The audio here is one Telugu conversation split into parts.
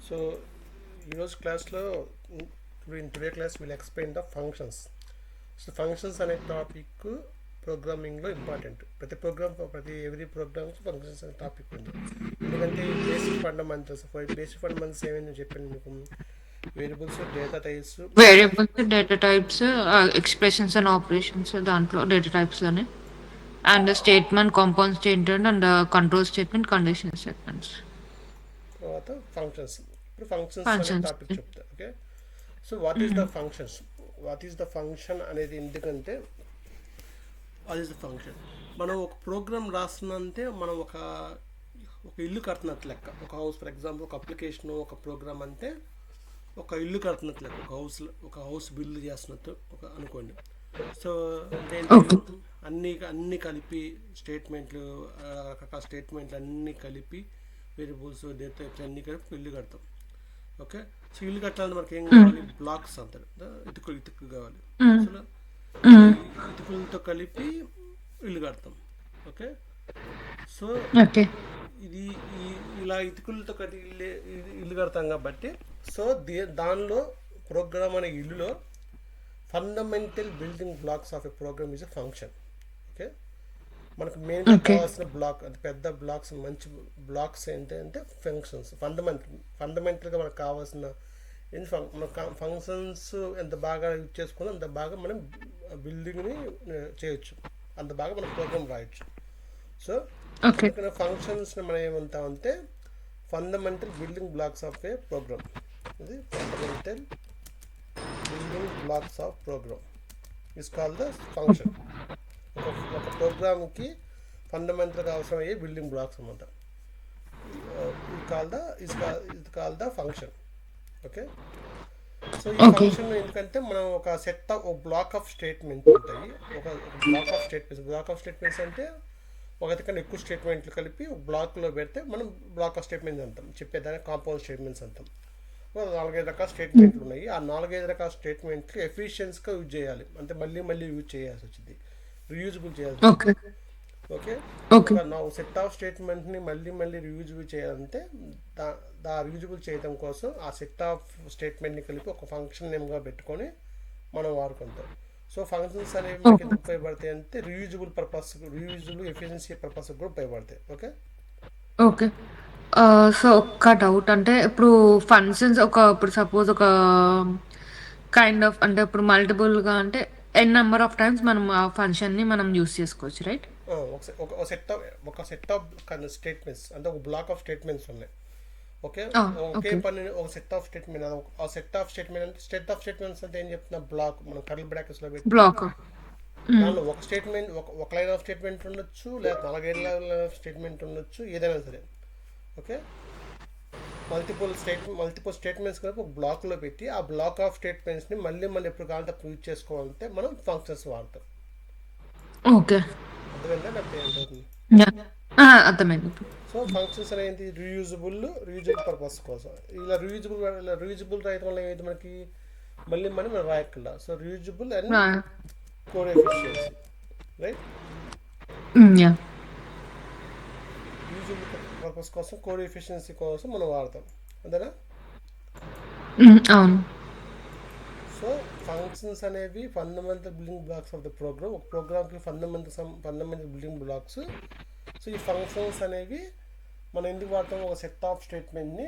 సో ఈరోజు క్లాస్లో in today class will explain the functions. So functions అనే టాపిక్ ప్రోగ్రామింగ్లో ఇంపార్టెంట్. ప్రతి ఎవ్రీ ప్రోగ్రామ్కి ఫంక్షన్స్ అనే టాపిక్ ఉంది. ఎందుకంటే బేసిక్ ఫండమెంటల్స్ ఏమైంది చెప్పాను మీకు. Variables, data types, expressions and operations దాంట్లో డేటా టైప్స్లోనే and statement, compound statement and control statement, condition statements, తర్వాత ఫంక్షన్స్. ఇప్పుడు ఫంక్షన్స్ అనే ఫంక్షన్స్. టాపిక్ చెప్తా. Okay, so what is the function అనేది ఎందుకంటే వాట్ ఈస్ ద ఫంక్షన్. మనం ఒక ప్రోగ్రామ్ రాస్తున్నంతే మనం ఒక ఇల్లు కడుతున్నట్టు లెక్క. ఒక హౌస్, ఫర్ ఎగ్జాంపుల్ ఒక అప్లికేషన్, ఒక ప్రోగ్రామ్ అంటే ఒక ఇల్లు కడుతున్నట్టు లెక్క. ఒక హౌస్ బిల్డ్ చేస్తున్నట్టు అనుకోండి. So okay. అన్నీ కలిపి స్టేట్మెంట్లు, రకరకాల స్టేట్మెంట్లు అన్నీ కలిపి వేరియబుల్స్, డేటా టైప్స్ అన్నీ కలిపి ఇల్లు కడతాం. ఓకే, సో ఇల్లు కట్టాలంటే మనకి ఏం కావాలి? బ్లాక్స్ అంటారు, ఇటుకలు కావాలి. సో ఇటుకలతో కలిపి ఇల్లు కడతాం. Okay, so okay. ఇది ఇలా ఇటుకలతో కట్టి ఇల్లు కడతాం కాబట్టి, సో దానిలో ప్రోగ్రామ్ అనే ఇల్లులో fundamental building blocks of a program is a function. Okay, మనకు మెయిన్గా కావాల్సిన బ్లాక్, అది పెద్ద బ్లాక్స్, మంచి బ్లాక్స్ ఏంటంటే ఫంక్షన్స్. ఫండమెంటల్గా మనకు కావాల్సిన మన ఫంక్షన్స్ ఎంత బాగా యూజ్ చేసుకుని అంత బాగా మనం బిల్డింగ్ని చేయొచ్చు, అంత బాగా మనం ప్రోగ్రామ్ రాయొచ్చు. సో అందుకనే ఫంక్షన్స్ని మనం ఏమంటామంటే fundamental building blocks of a program. ఇది fundamental building blocks of program is call the function. ఒక ప్రోగ్రామ్కి ఫండమెంటల్గా అవసరమయ్యే బిల్డింగ్ బ్లాక్స్ అన్నమాట. ఇది call the function. Okay, so ఈ ఫంక్షన్ ఎందుకంటే మనం ఒక బ్లాక్ ఆఫ్ స్టేట్మెంట్స్ ఉంటాయి. ఒక బ్లాక్ ఆఫ్ స్టేట్మెంట్స్ అంటే ఒకటికన్నా ఎక్కువ స్టేట్మెంట్లు కలిపి ఒక బ్లాక్లో పెడితే మనం బ్లాక్ ఆఫ్ స్టేట్మెంట్స్ అంటాం. చెప్పేదాన్ని కాంపౌండ్ స్టేట్మెంట్స్ అంటాం. 4-5 రకాల స్టేట్మెంట్లు ఉన్నాయి. ఆ 4-5 రకాల స్టేట్మెంట్లు ఎఫిషియన్స్గా యూజ్ చేయాలి, అంటే మళ్ళీ యూజ్ చేయాల్సి వచ్చింది, రీయూజబుల్ చేయాల్సి వచ్చింది. ఓకే, సెట్ ఆఫ్ స్టేట్మెంట్ని మళ్ళీ రీయూజబుల్ చేయాలంటే రీయూజబుల్ చేయడం కోసం ఆ సెట్ ఆఫ్ స్టేట్మెంట్ని కలిపి ఒక ఫంక్షన్ నేమ్గా పెట్టుకొని మనం వాడుకుంటాం. సో ఫంక్షన్స్ అనేవి మనకి ఎందుకు ఉపయోగపడతాయి అంటే రీయూజబుల్ ఎఫిషియన్సీ పర్పస్ కూడా ఉపయోగపడతాయి. Okay okay. సో ఒక్క డౌట్, అంటే ఇప్పుడు ఫంక్షన్స్ ఇప్పుడు సపోజ్ ఒక కైండ్ ఆఫ్, అంటే ఇప్పుడు మల్టిపుల్గా అంటే ఎన్ నెంబర్ ఆఫ్ టైమ్స్ మనం ఆ ఫంక్షన్ని మనం యూస్ చేసుకోవచ్చు, రైట్? ఒక సెట్ ఆఫ్ స్టేట్మెంట్స్ అంటే ఒక బ్లాక్ ఆఫ్ స్టేట్మెంట్స్ ఉన్నాయి. ఓకే, ఒకే పని ఒక సెట్ ఆఫ్ స్టేట్మెంట్. ఆ సెట్ ఆఫ్ స్టేట్మెంట్స్ అంటే ఏం చెప్తున్నా, బ్లాక్ మనం కర్ల్ బ్రాకెట్స్లో పెట్టి బ్లాక్. దానిలో ఒక స్టేట్మెంట్, ఒక లైన్ ఆఫ్ స్టేట్మెంట్ ఉండొచ్చు, లేదా 4-5 లైన్ ఆఫ్ స్టేట్మెంట్ ఉండొచ్చు, ఏదైనా సరే. ఓకే, మల్టిపుల్ స్టేట్మెంట్స్ కలిపి ఒక బ్లాక్లో పెట్టి ఆ బ్లాక్ ఆఫ్ స్టేట్మెంట్స్ని మళ్ళీ ఎప్పుడు కావాలంటే అప్పుడు యూజ్ చేసుకోవాలంటే మనం ఫంక్షన్స్ వాడతాం. ఓకే, అర్థమైందా? నాకు ఏంటవుతుంది? అర్థమైంది. సో ఫంక్షన్స్ అనేది రీయూజబుల్ పర్పస్ కోసం. ఇలా రీయూజబుల్ రాయడం వల్ల ఏది మనకి మళ్ళీ మనం రాయకుండా. So reusable and code efficiency, right? Reusable purpose కోసం, కోడ్ ఎఫిషియన్సీ కోసం మనం వాడతాం, అంతేనా? అవును. సో ఫంక్షన్స్ అనేవి fundamental building blocks of the program. ఒక ప్రోగ్రామ్కి ఫండమెంటల్ బిల్డింగ్ బ్లాక్స్. సో ఈ ఫంక్షన్స్ అనేవి మనం ఎందుకు వాడతాం? ఒక సెట్ ఆఫ్ స్టేట్మెంట్ని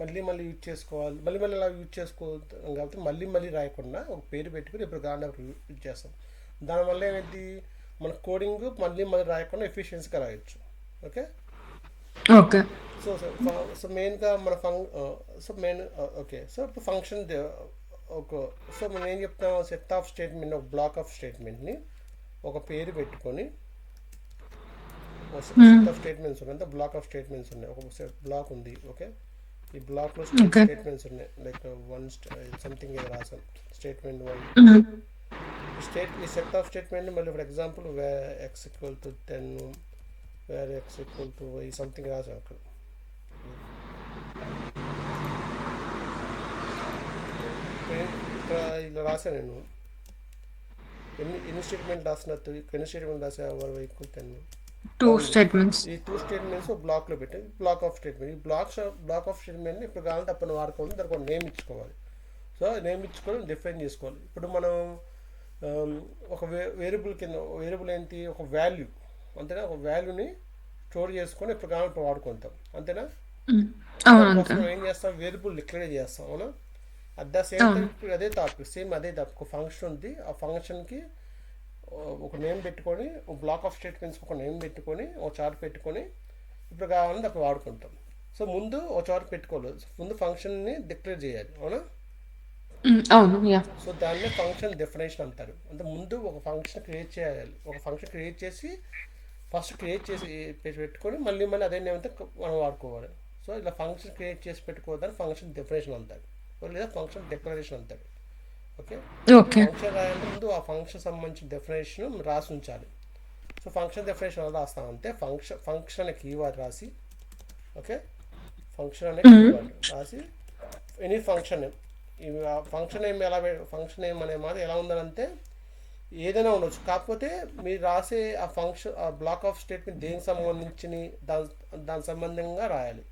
మళ్ళీ యూజ్ చేసుకోవాలి, మళ్ళీ అలా యూజ్ చేసుకోవాలి కాబట్టి మళ్ళీ రాయకుండా ఒక పేరు పెట్టుకుని ఇప్పుడు గాంధీ యూజ్ చేస్తాం. దానివల్ల ఏంటి, మన కోడింగ్ మళ్ళీ రాయకుండా ఎఫిషియన్సీగా రాయొచ్చు. Okay okay. సో మెయిన్గా మన ఓకే, సో ఇప్పుడు ఫంక్షన్ ఒక, సో మనం ఏం చెప్తాం, సెట్ ఆఫ్ స్టేట్మెంట్, ఒక బ్లాక్ ఆఫ్ స్టేట్మెంట్ని ఒక పేరు పెట్టుకొని సెట్ ఆఫ్ స్టేట్మెంట్స్ ఉన్నాయి, అంటే బ్లాక్ ఆఫ్ స్టేట్మెంట్స్ ఉన్నాయి. ఒక బ్లాక్ ఉంది. ఓకే, ఈ బ్లాక్లో స్టేట్మెంట్స్ ఉన్నాయి, లైక్ సంథింగ్ ఏదో రాసాం, స్టేట్మెంట్ 1. ఈ సెట్ ఆఫ్ స్టేట్మెంట్ని మళ్ళీ for example x = 10, x = y something రాసాం అక్కడ. ఇక్కడ ఇలా రాసాను నేను. ఎన్ని స్టేట్మెంట్ రాసినట్టు, ఎన్ని స్టేట్మెంట్ రాసా? y = 10. టూ అవును. స్టేట్మెంట్స్. ఈ 2 స్టేట్మెంట్స్ ఒక బ్లాక్‌లో పెట్టి బ్లాక్ ఆఫ్ స్టేట్మెంట్. ఈ బ్లాక్ ఆఫ్ స్టేట్మెంట్‌ని ఇప్పుడు కావాలంటే అప్పుడు వాడుకోవాలి. దానికి ఒక నేమ్ ఇచ్చుకోవాలి. సో, నేమ్ ఇచ్చుకొని డిఫైన్ చేసుకోవాలి. ఇప్పుడు మనం ఆమ్, ఒక వేరియబుల్ కింద వేరియబుల్ ఏంటి ఒక వాల్యూ, అంతేనా? ఒక వాల్యూని స్టోర్ చేసుకొని ఇప్పుడు కావాలంటే వాడుకుంటాం, అంతేనా? అవును దానికోసం అంతే. మనం ఏం చేస్తాం, వేరియబుల్ డిక్లేర్ చేస్తాం, అవునా? అట్ ద సేమ్ టైం అవును. ఇప్పుడు అదే టాపిక్, సేమ్ అదే టాపిక్, ఒక ఫంక్షన్ ఉంది. ఆ ఫంక్షన్కి ఒక నేమ్ పెట్టుకొని, ఒక బ్లాక్ ఆఫ్ స్టేట్మెంట్స్కి ఒక నేమ్ పెట్టుకొని, ఒక చార్ట్ పెట్టుకొని ఇప్పుడు కావాలంటే అప్పుడు వాడుకుంటాం. సో ముందు ఒక చార్ట్ పెట్టుకోలేదు, ముందు ఫంక్షన్ని డిక్లేర్ చేయాలి, అవునా? అవును. యా. సో దాన్నే ఫంక్షన్ డెఫినేషన్ అంటారు. అంటే ముందు ఒక ఫంక్షన్ క్రియేట్ చేయాలి, ఒక ఫంక్షన్ క్రియేట్ చేసి ఫస్ట్ క్రియేట్ చేసి పెట్టుకొని మళ్ళీ మళ్ళీ అదే నేమ్ అయితే మనం వాడుకోవాలి. సో ఇలా ఫంక్షన్ క్రియేట్ చేసి పెట్టుకోవద్దని ఫంక్షన్ డెఫినేషన్ అంటారు, లేదా ఫంక్షన్ డిక్లరేషన్ అంటారు. ఓకే. ఓకే. ఫంక్షన్ రాయాలంటే ముందు ఆ ఫంక్షన్ సంబంధించిన డెఫినేషన్ రాసి ఉంచాలి. సో ఫంక్షన్ డెఫినేషన్ ఎలా రాస్తామంటే ఫంక్షన్ అనే కీవర్డ్ రాసి, ఓకే, ఫంక్షన్ అనే కీవర్డ్ రాసి ఎనీ ఫంక్షన్ నేమ్, ఈ ఫంక్షన్ నేమ్ ఫంక్షన్ నేమ్ అనే మాట ఎలా ఉండాలంటే ఏదైనా ఉండొచ్చు, కాకపోతే మీరు రాసే ఆ ఫంక్షన్ ఆ బ్లాక్ ఆఫ్ స్టేట్మెంట్ దేనికి సంబంధించి దాని సంబంధంగా రాయాలి.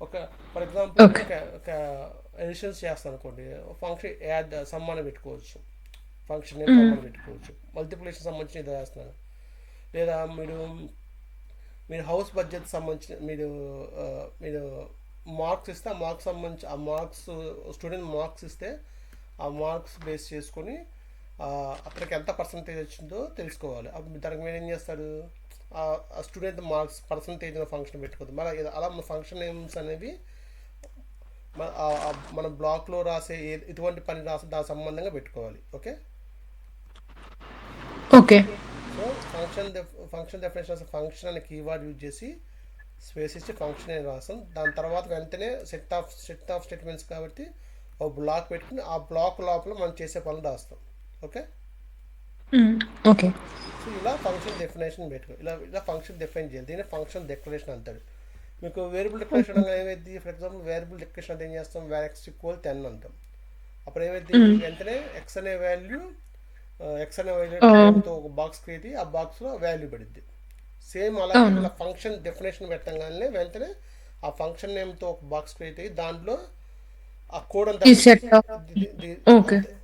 ఒక ఫర్ ఎగ్జాంపుల్ ఓకే. ఒక ఎడిషన్స్ చేస్తాను అనుకోండి, ఫంక్షన్ యాడ్ సమ్మానం పెట్టుకోవచ్చు, ఫంక్షన్ నేమ్ సమ్మానం పెట్టుకోవచ్చు. మల్టిప్లికేషన్ సంబంధించి ఇది రాస్తున్నాను. లేదా మీరు హౌస్ బడ్జెట్ సంబంధించిన మీరు మార్క్స్ ఇస్తే ఆ మార్క్స్ సంబంధించి ఆ మార్క్స్ స్టూడెంట్ మార్క్స్ ఇస్తే ఆ మార్క్స్ బేస్ చేసుకొని అతనికి ఎంత పర్సంటేజ్ వచ్చిందో తెలుసుకోవాలి. అప్పుడు దానికి మీరు ఏం చేస్తారు, ఆ స్టూడెంట్ మార్క్స్ పర్సంటేజ్ అనే ఫంక్షన్ పెట్టుకోవద్దు. మరి అలా మన ఫంక్షన్ నేమ్స్ అనేవి మన బ్లాక్లో రాసే ఎటువంటి పని రాసే దాని సంబంధంగా పెట్టుకోవాలి. Okay. Okay. So function definition function అనే కీవర్డ్ యూజ్ చేసి స్పేస్ ఇచ్చి ఫంక్షన్ అని రాస్తాం. దాని తర్వాత వెంటనే సెట్ ఆఫ్ స్టేట్మెంట్స్ కాబట్టి ఒక బ్లాక్ పెట్టుకుని ఆ బ్లాక్ లోపల మనం చేసే పనులు రాస్తాం. ఓకే. ఓకే. సో ఇలా ఫంక్షన్ డెఫినేషన్ పెట్టుకో, ఇలా ఫంక్షన్ డిఫైన్ చేయాలి. దీన్ని ఫంక్షన్ డిక్లరేషన్ అంటారు. మీకు వేరియబుల్ డిక్లరేషన్ అనగా ఏమైంది, ఫర్ ఎగ్జాంపుల్ వేరియబుల్ డిక్లరేషన్ అంటే ఏం చేస్తాం, x ఈక్వల్ 10 అంటాం. అప్పుడు ఏమైంది, వెంటనే ఎక్స్ అనే వాల్యూ ఎక్స్ అనే వాల్యూ నేమ్తో ఒక బాక్స్ క్రియేట్ అయ్యి ఆ బాక్స్లో వాల్యూ పడుద్ది. సేమ్ అలాగే అవును. ఇలా ఫంక్షన్ డెఫినేషన్ పెట్టంగానే వెంటనే ఆ ఫంక్షన్ నేమ్తో ఒక బాక్స్ క్రియేట్ అయ్యి దాంట్లో ఆ కోడ్ అంతా ఈ పడుద్ది. Set of. ఓకే. అంతే.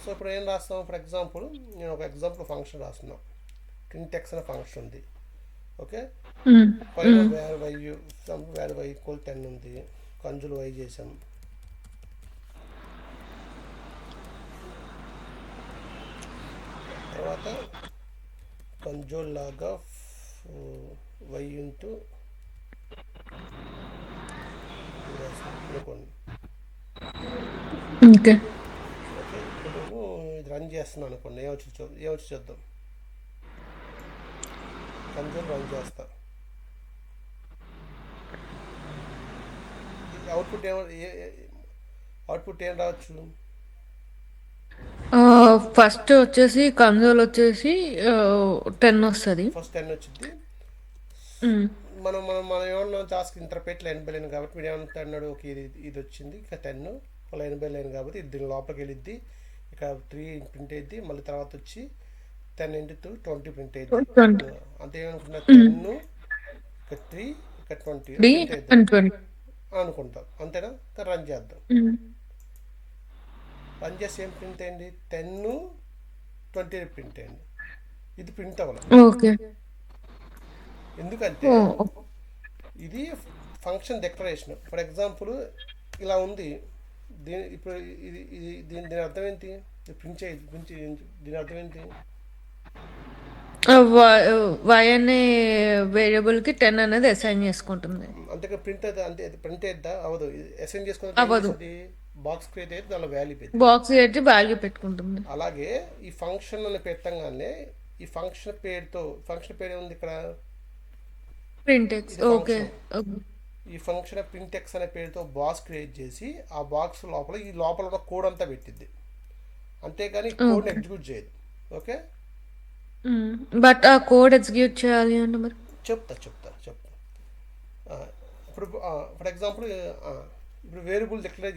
సో ఇప్పుడు ఏం రాస్తాం, ఫర్ ఎగ్జాంపుల్ నేను ఒక ఎగ్జాంపుల్ ఫంక్షన్ రాస్తున్నా. ప్రింట్ ఎక్స్ అనే ఫంక్షన్ ఉంది. ఓకే. పైన వేర్ వై ఈక్వల్ 10 ఉంది. కంజులు వై చేసాం. తర్వాత కంజోల్ లాగా వై ఇంటూ అనుకోండి. ఓకే. ఓకే. ఇప్పుడు నేను ఇది రన్ చేస్తున్నాను అనుకోండి, ఏమొచ్చి చూద్దాం. కంజోల్ రన్ చేస్తా. అవుట్పుట్ అవుట్పుట్ ఏం రావచ్చు, ఫస్ట్ వచ్చేసి కన్సోల్ వచ్చేసి 10 వస్తుంది. ఫస్ట్ 10 వచ్చింది. మనం ఏమన్నా task interpret line by line కాబట్టి మీరు ఏమంటా అన్నాడు, ఓకే ఇది వచ్చింది ఇక 10 లైన్ బై లైన్ కాబట్టి ఇది దీని లోపలికి వెళ్ళిద్ది, ఇక 3 ప్రింట్ అయ్యిద్ది, మళ్ళీ తర్వాత వచ్చి 10 ఇంటూ 2 20 ప్రింట్ అయ్యిద్ది. 20. అంతే ఏమనుకుంటున్నా, 10 ఇక 3 ఇక 20 3 ప్రింట్ అవుద్ది అండ్ 20. అనుకుంటాం, అంతేనా? రన్ చేద్దాం. రన్ చేసి ఏం ప్రింట్ అయ్యింది, 10 20 ప్రింట్ అయ్యింది. ఇది ప్రింట్ అవ్వాలి. ఓకే. ఎందుకంటే ఓ. ఇది ఫంక్షన్ డెక్లరేషన్. ఫర్ ఎగ్జాంపుల్ ఇలా ఉంది, ఇప్పుడు దీని అర్థం ఏంటి, ప్రింట్ దీని అర్థం ఏంటి, వై అనే వేరియబుల్ కి 10 అనేది అసైన్ చేసుకుంటుంది. అంతేగా ప్రింట్ అయితే అంతే, ప్రింట్ అయిద్దా అవదు. అసైన్ చేసుకున్నప్పుడు ఏం అవ్వదు. చేసింది, బాక్స్ క్రియేట్ అయితే దానిలో వాల్యూ పెద్ది. బాక్స్ పెట్టి వాల్యూ పెట్టుకుంటుంది. అలాగే ఈ ఫంక్షన్ అని పెట్టంగానే ఈ ఫంక్షన్ పేరు ఏముంది ఇక్కడ, ప్రింట్ ఎక్స్. ఇది ఓకే. ఫంక్షన్. ఈ ఫంక్షన్ ప్రింట్ ఎక్స్ అనే పేరుతో బాక్స్ క్రియేట్ చేసి ఆ బాక్స్ లోపల ఈ లోపల ఉన్న కోడ్ అంతా పెట్టింది, అంతేగాని ఈ కోడ్ని ఓకే. ఎగ్జిక్యూట్ చేయదు. ఓకే. బట్ ఆ కోడ్ ఎగ్జిక్యూట్ చేయాలి అంటే మరి. చెప్తా. ఆ, ఇప్పుడు ఫర్ ఎగ్జాంపుల్ ఇప్పుడు వేరియబుల్ డిక్లేర్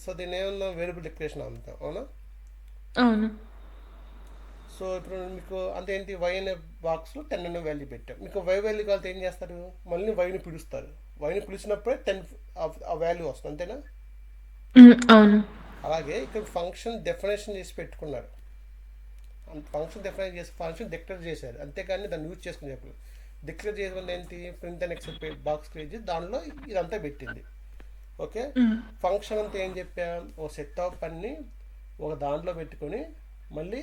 సో దీన్ని ఏమన్నా వేరియబుల్ డిక్లరేషన్ అంటాం, అవునా? అవును. సో సో ఇప్పుడు మీకు అంతేంటి వై అనే బాక్స్లో 10 అనే వాల్యూ పెట్టాం. మీకు వై వాల్యూ కావాలంటే ఏం చేస్తారు, మళ్ళీ వైని పిలుస్తారు. వైని పిలిచినప్పుడే 10 ఆ వాల్యూ వస్తుంది, అంతేనా? అవును. అలాగే ఇక్కడ ఫంక్షన్ డెఫినేషన్ చేసి పెట్టుకున్నారు. ఫంక్షన్ డెఫినేషన్ చేసి ఫంక్షన్ డిక్లేర్ చేశారు, అంతేకాని దాన్ని యూజ్ చేసుకుని చెప్పలేదు. డిక్లేర్ చేయడం ఏంటి, print and except box create చేసి దానిలో ఇదంతా పెట్టింది. ఓకే, ఫంక్షన్ అంతా ఏం చెప్పాం, ఓ సెట్ ఆఫ్ పని ఒక దాంట్లో పెట్టుకొని మళ్ళీ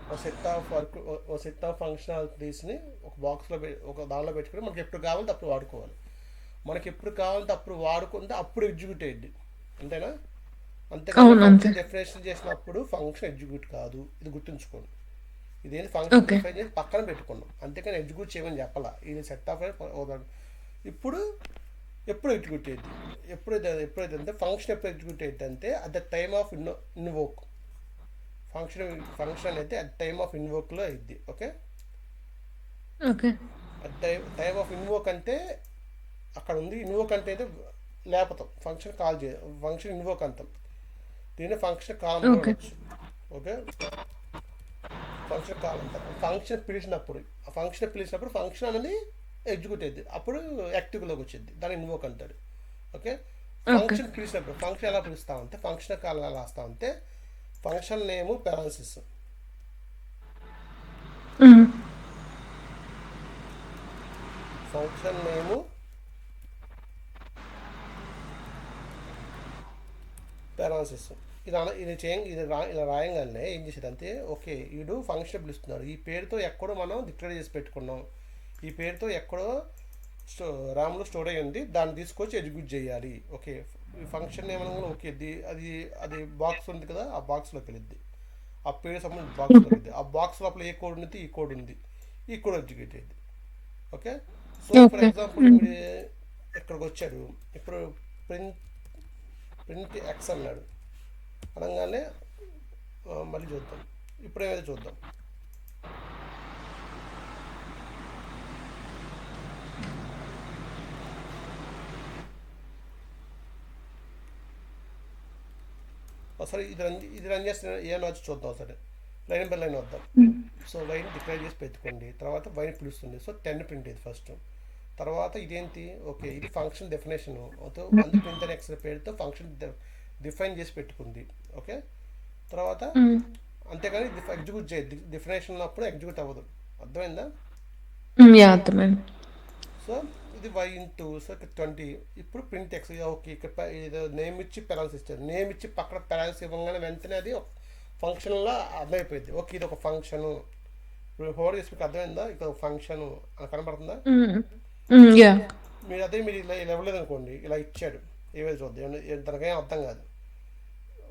ఒక సెట్ ఆఫ్ వర్క్, ఒక సెట్ ఆఫ్ ఫంక్షనాలిటీస్ని ఒక బాక్స్లో ఒక దానిలో పెట్టుకొని మనకి ఎప్పుడు కావాలంటే అప్పుడు వాడుకోవాలి. మనకి ఎప్పుడు కావాలంటే అప్పుడు వాడుకుంటే అప్పుడు ఎగ్జిక్యూట్ అయ్యింది, అంతేనా? అంతేకాని అవును. అంతే. ఫంక్షన్ డెఫినేషన్ చేసినప్పుడు ఫంక్షన్ ఎగ్జిక్యూట్ కాదు, ఇది గుర్తుంచుకోండి. ఇదేంటి ఫంక్షన్ ఓకే. డిఫైన్ చేసి పక్కన పెట్టుకున్నాం, అంతేకాని ఎగ్జిక్యూట్ చేయమని చెప్పాలా. ఇది సెట్ ఆఫ్ ఇప్పుడు ఎప్పుడు ఎగ్జిక్యూట్ అయ్యింది, ఎప్పుడైతే అంటే ఫంక్షన్ ఎప్పుడు ఎగ్జిక్యూట్ అయ్యింది అంటే at the time of invoke. Function అయితే అట్ టైమ్ ఆఫ్ ఇన్వోక్లో అయింది. Okay, okay. At time of invoke అంటే అక్కడ ఉంది. ఇన్వోక్ అంటే అయితే లేపతాం, ఫంక్షన్ కాల్ చే ఫంక్షన్ ఇన్వోక్ అంటాం. దీన్ని ఫంక్షన్ కాల్ అని ఓకే. అనొచ్చు. ఓకే, ఫంక్షన్ కాల్ అంటారు. ఫంక్షన్ పిలిచినప్పుడు ఫంక్షన్ అనేది ఎగ్జిక్యూట్ అయింది, అప్పుడు యాక్టివ్లోకి వచ్చింది, దాన్ని ఇన్వోక్ అంటారు. Okay, okay. ఫంక్షన్ పిలిచినప్పుడు ఫంక్షన్ ఎలా పిలుస్తామంటే ఫంక్షన్ కాల్ ఎలా రాస్తామంటే ఫంక్షన్ నేము పెరాన్సిస్. హ్మ్. ఫంక్షన్ నేము పెరాన్సిస్. ఇలా రాయంగానే ఏం చేసేది అంటే, ఓకే వీడు ఫంక్షన్ పిలుస్తున్నాడు, ఈ పేరుతో ఎక్కడో మనం డిక్లేర్ చేసి పెట్టుకున్నాం, ఈ పేరుతో ఎక్కడో ర్యామ్లో స్టోర్ అయ్యి ఉంది, దాన్ని తీసుకొచ్చి ఎగ్జిక్యూట్ చేయాలి. ఓకే, ఈ ఫంక్షన్ ఏమన్నా ఓకే అది అది బాక్స్ ఉంది కదా, ఆ బాక్స్లోకి వెళ్ళిద్ది, ఆ పేరు సంబంధించిన బాక్స్లోకి వెళ్ళిద్ది. ఆ బాక్స్ లోపల ఏ కోడ్ ఉంది, ఈ కోడ్ ఉంది, ఈ కోడ్ ఎగ్జిక్యూట్ అయ్యింది. Okay, so for okay. Example హ్మ్. ఇప్పుడు ఇక్కడికి వచ్చాడు, ఇప్పుడు ప్రింట్ ప్రింట్ ఎక్స్ అన్నాడు అనగానే మళ్ళీ చూద్దాం, ఇప్పుడు ఏమైతే చూద్దాం. ఒకసారి ఇది రన్ చేస్తే ఏమైనా వచ్చి చూద్దాం. ఒకసారి లైన్ బై లైన్ వద్దాం. హ్మ్. సో వైని డిక్లేర్ చేసి పెట్టుకోండి, తర్వాత వైని పిలుస్తుంది. సో 10 ప్రింట్ ఇది ఫస్ట్. తర్వాత ఇదేంటి, ఓకే ఇది ఫంక్షన్ డెఫినేషన్, అందు ప్రింట్ అని ఎక్స్ పేరుతో ఫంక్షన్ డిఫైన్ చేసి పెట్టుకుంది. ఓకే, తర్వాత హ్మ్. అంతేగాని ఎగ్జిక్యూట్ చేయదు, డెఫినేషన్ అప్పుడు ఎగ్జిక్యూట్ అవ్వదు. అర్థమైందా? యాహ్! అర్థమైంది. సో ఇది వై ఇంటూ సో 20. ఇప్పుడు ప్రింట్ ఎక్స్. ఓకే, ఇక్కడ ఏదో నేమ్ ఇచ్చి పెరాన్స్ ఇచ్చారు, నేమ్ ఇచ్చి పక్కన పెరాన్స్ ఇవ్వగానే వెంటనే అది ఒక ఫంక్షన్లో అర్థమైపోయింది. ఓకే ఇది ఒక ఫంక్షను. ఇప్పుడు హోల్డ్ చేసి మీకు అర్థమైందా, ఇక్కడ ఒక ఫంక్షను అని కనబడుతుందా? హ్మ్. యాహ్! మీరు ఇలా ఇవ్వలేదు అనుకోండి, ఇలా ఇచ్చాడు ఏవేది చూద్దాం, తనకేం అర్థం కాదు.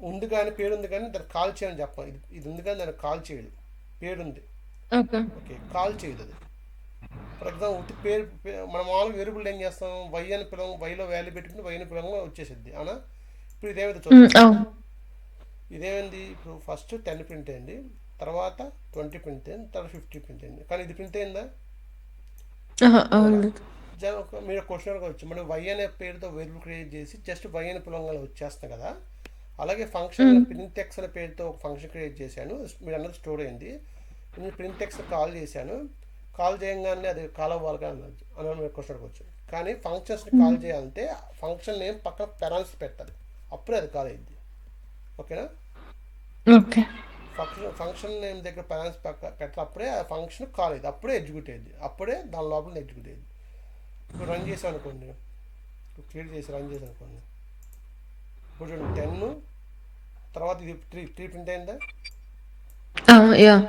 ఉంది కానీ పేరు ఉంది కానీ దాన్ని కాల్ చేయని చెప్పాలి. ఇది ఉంది కానీ దాన్ని కాల్ చేయదు, పేరుంది. ఓకే. ఓకే, కాల్ చేయదు అది. ఫర్ ఎగ్జాంపుల్ ఉట్టి మనం మామూలుగా వేరియబుల్ ఏం చేస్తాం, వై అని పిలవం, వైలో వాల్యూ పెట్టుకుని వై అని పిలవంగా వచ్చేసిద్ది, అవునా? ఇప్పుడు ఇదేమైతే చూద్దాం. అవును. ఇదేమైంది, ఇప్పుడు ఫస్ట్ 10 ప్రింట్ అయింది, తర్వాత 20 ప్రింట్ అయింది, తర్వాత 50 ప్రింట్ అయింది. కానీ ఇది ప్రింట్ అయిందా? అహా! అలా అవ్వలేదు. మీరు క్వశ్చన్ అడగవచ్చు, మనం వై అనే పేరుతో వేరియబుల్ క్రియేట్ చేసి జస్ట్ వై అని పిలవంగా వచ్చేస్తాం కదా. అలాగే ఫంక్షన్ హ్మ్. ప్రింట్ ఎక్స్ అనే పేరుతో ఒక ఫంక్షన్ క్రియేట్ చేశాను, మీరు అన్నది స్టోర్ అయింది. నేను ప్రింట్ ఎక్స్ కాల్ చేశాను, కాల్ చేయగానే అది కాల్ అవ్వాలి కానీ అని మీరు క్వశ్చన్ అడగవచ్చు. కానీ ఫంక్షన్స్ని కాల్ చేయాలంటే ఫంక్షన్ నేమ్ పక్కన పెరాన్స్ పెట్టాలి, అప్పుడే అది కాల్ అయింది. ఓకేనా? ఓకే. ఫంక్షన్ నేమ్ దగ్గర పెరాన్స్ పెట్టినప్పుడే ఆ ఫంక్షన్ కాల్ అయింది, అప్పుడే ఎగ్జిక్యూట్ అయింది, అప్పుడే దాని లోపల ఎగ్జిక్యూట్ అయింది. ఇప్పుడు రన్ చేసాం అనుకోండి, ఇప్పుడు క్లియర్ చేసి రన్ చేసాం అనుకోండి, ఇప్పుడు చూడండి 10, తర్వాత ఇది 3 ప్రింట్ అయిందా? యాహ్!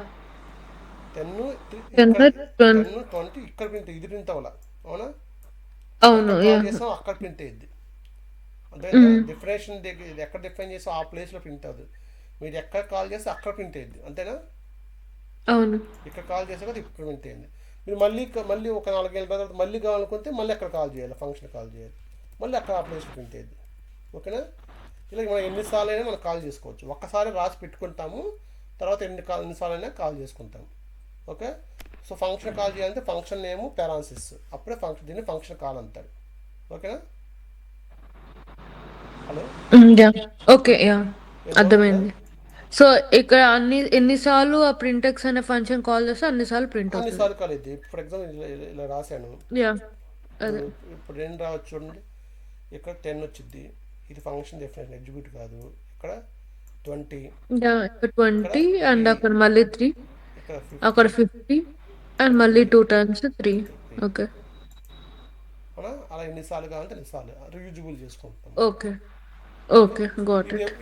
10 10 ఇక్కడ, 20 10 20 ఇక్కడ ప్రింట్, ఇది ప్రింట్ అవ్వాల, అవునా? అవును. ఎక్కడ కాల్ యాహ్! చేసాం అక్కడ ప్రింట్ అయ్యింది. అర్థమైందా? హ్మ్. డిఫినేషన్ దగ్గర ఇది ఎక్కడ డిఫైన్ చేస్తే ఆ ప్లేస్లో ప్రింట్ అవ్వదు, మీరు ఎక్కడ కాల్ చేస్తే అక్కడ ప్రింట్ అయ్యింది, అంతేనా? అవును. ఇక్కడ కాల్ చేసే కదా ఇప్పుడు ప్రింట్ అయింది. మీరు మళ్ళీ ఒక 4 ఏళ్ళ తర్వాత మళ్ళీ కావాలనుకుంటే మళ్ళీ అక్కడ కాల్ చేయాలి, ఫంక్షన్ కాల్ చేయాలి, మళ్ళీ అక్కడ ఆ ప్లేస్లో ప్రింట్ అయ్యింది. ఓకేనా? ఇలా మనం ఎన్నిసార్లు అయినా మనం కాల్ చేసుకోవచ్చు, ఒక్కసారి రాసి పెట్టుకుంటాము, తర్వాత ఎన్నిసార్లు అయినా కాల్ చేసుకుంటాము. ఓకే, సో ఫంక్షన్ కాల్ చేయాలంటే ఫంక్షన్ నేము పెరాన్సిస్, అప్పుడే దీన్ని ఫంక్షన్ కాల్ అంటారు. ఓకేనా? Hello, yeah! ఓకే. యాహ్! ఏ డౌట్ ఉందా? అర్థమైంది. సో ఇక్కడ ఎన్నిసార్లు ఆ ప్రింటెక్స్ అనే ఫంక్షన్ కాల్ చేస్తే అన్నిసార్లు ప్రింట్ అవుతుంది. అన్నిసార్లు కలిద్ది. ఫర్ ఎగ్జాంపుల్ ఇలా రాశాను. యా ఇప్పుడు అదే. ఇప్పుడు 2 రావచ్చు చూడండి. ఇక్కడ 10 వచ్చింది. ఇది ఫంక్షన్ డెఫినేషన్ ఎగ్జిక్యూట్ కాదు. ఇక్కడ 20, యా ఇక్కడ ఇక్కడ 20 3, అండ్ అక్కడ మళ్ళీ 3, ఇక్కడ అక్కడ 50, 50 అండ్ ఇక్కడ మళ్ళీ 3, 2 టైమ్స్ 3. ఇక్కడ 3. ఓకే. అలా ఎన్నిసార్లు కావాలంటే ఎన్నిసార్లు రీయూజబుల్ చేసుకుంటాం. Okay. Okay. Okay. Got it.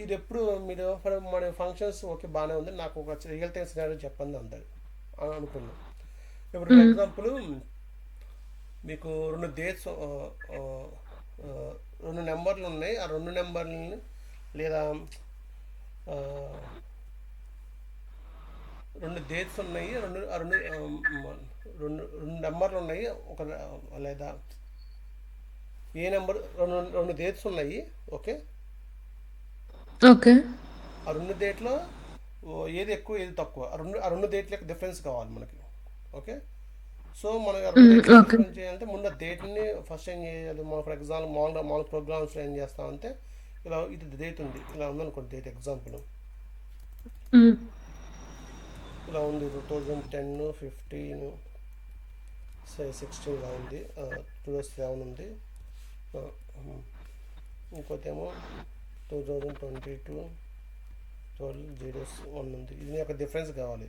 ఇది ఎప్పుడు మీరు మన ఫంక్షన్స్ ఓకే బాగానే ఉంది, నాకు ఒక రియల్ టైం సినారియో చెప్పండి అందరు అని అనుకున్నాం. ఇప్పుడు ఫర్ హ్మ్. ఎగ్జాంపుల్ మీకు రెండు నెంబర్లు ఉన్నాయి. ఆ రెండు నెంబర్లని లేదా ఆ, రెండు డేట్స్ ఉన్నాయి. రెండు నెంబర్లు ఉన్నాయి. లేదా ఏ నెంబర్ రెండు డేట్స్ ఉన్నాయి. ఓకే. ఓకే. ఆ రెండు డేట్లో ఏది ఎక్కువ ఏది తక్కువ, ఆ రెండు డేట్ల యొక్క డిఫరెన్స్ కావాలి మనకి. ఓకే. సో మనం ఆ రెండు హ్మ్. డేట్లు ఓకే. డిఫరెన్స్ చేయాలంటే ముందు ఆ డేట్ని ఫస్ట్ ఏం చేయాలి. మనం ఫర్ ఎగ్జాంపుల్ మామూలు ప్రోగ్రామ్స్లో ఏం చేస్తామంటే ఇలా ఇది డేట్ ఉంది, ఇలా ఉందనుకోండి. డేట్ ఎగ్జాంపుల్ హ్మ్. ఇలా ఉంది. 2010, 15, 16 ఇలా ఉంది. 2007 ఉంది. ఇంకోటి ఏమో 2022, 12/01 ఉంది. ఇది యొక్క డిఫరెన్స్ కావాలి.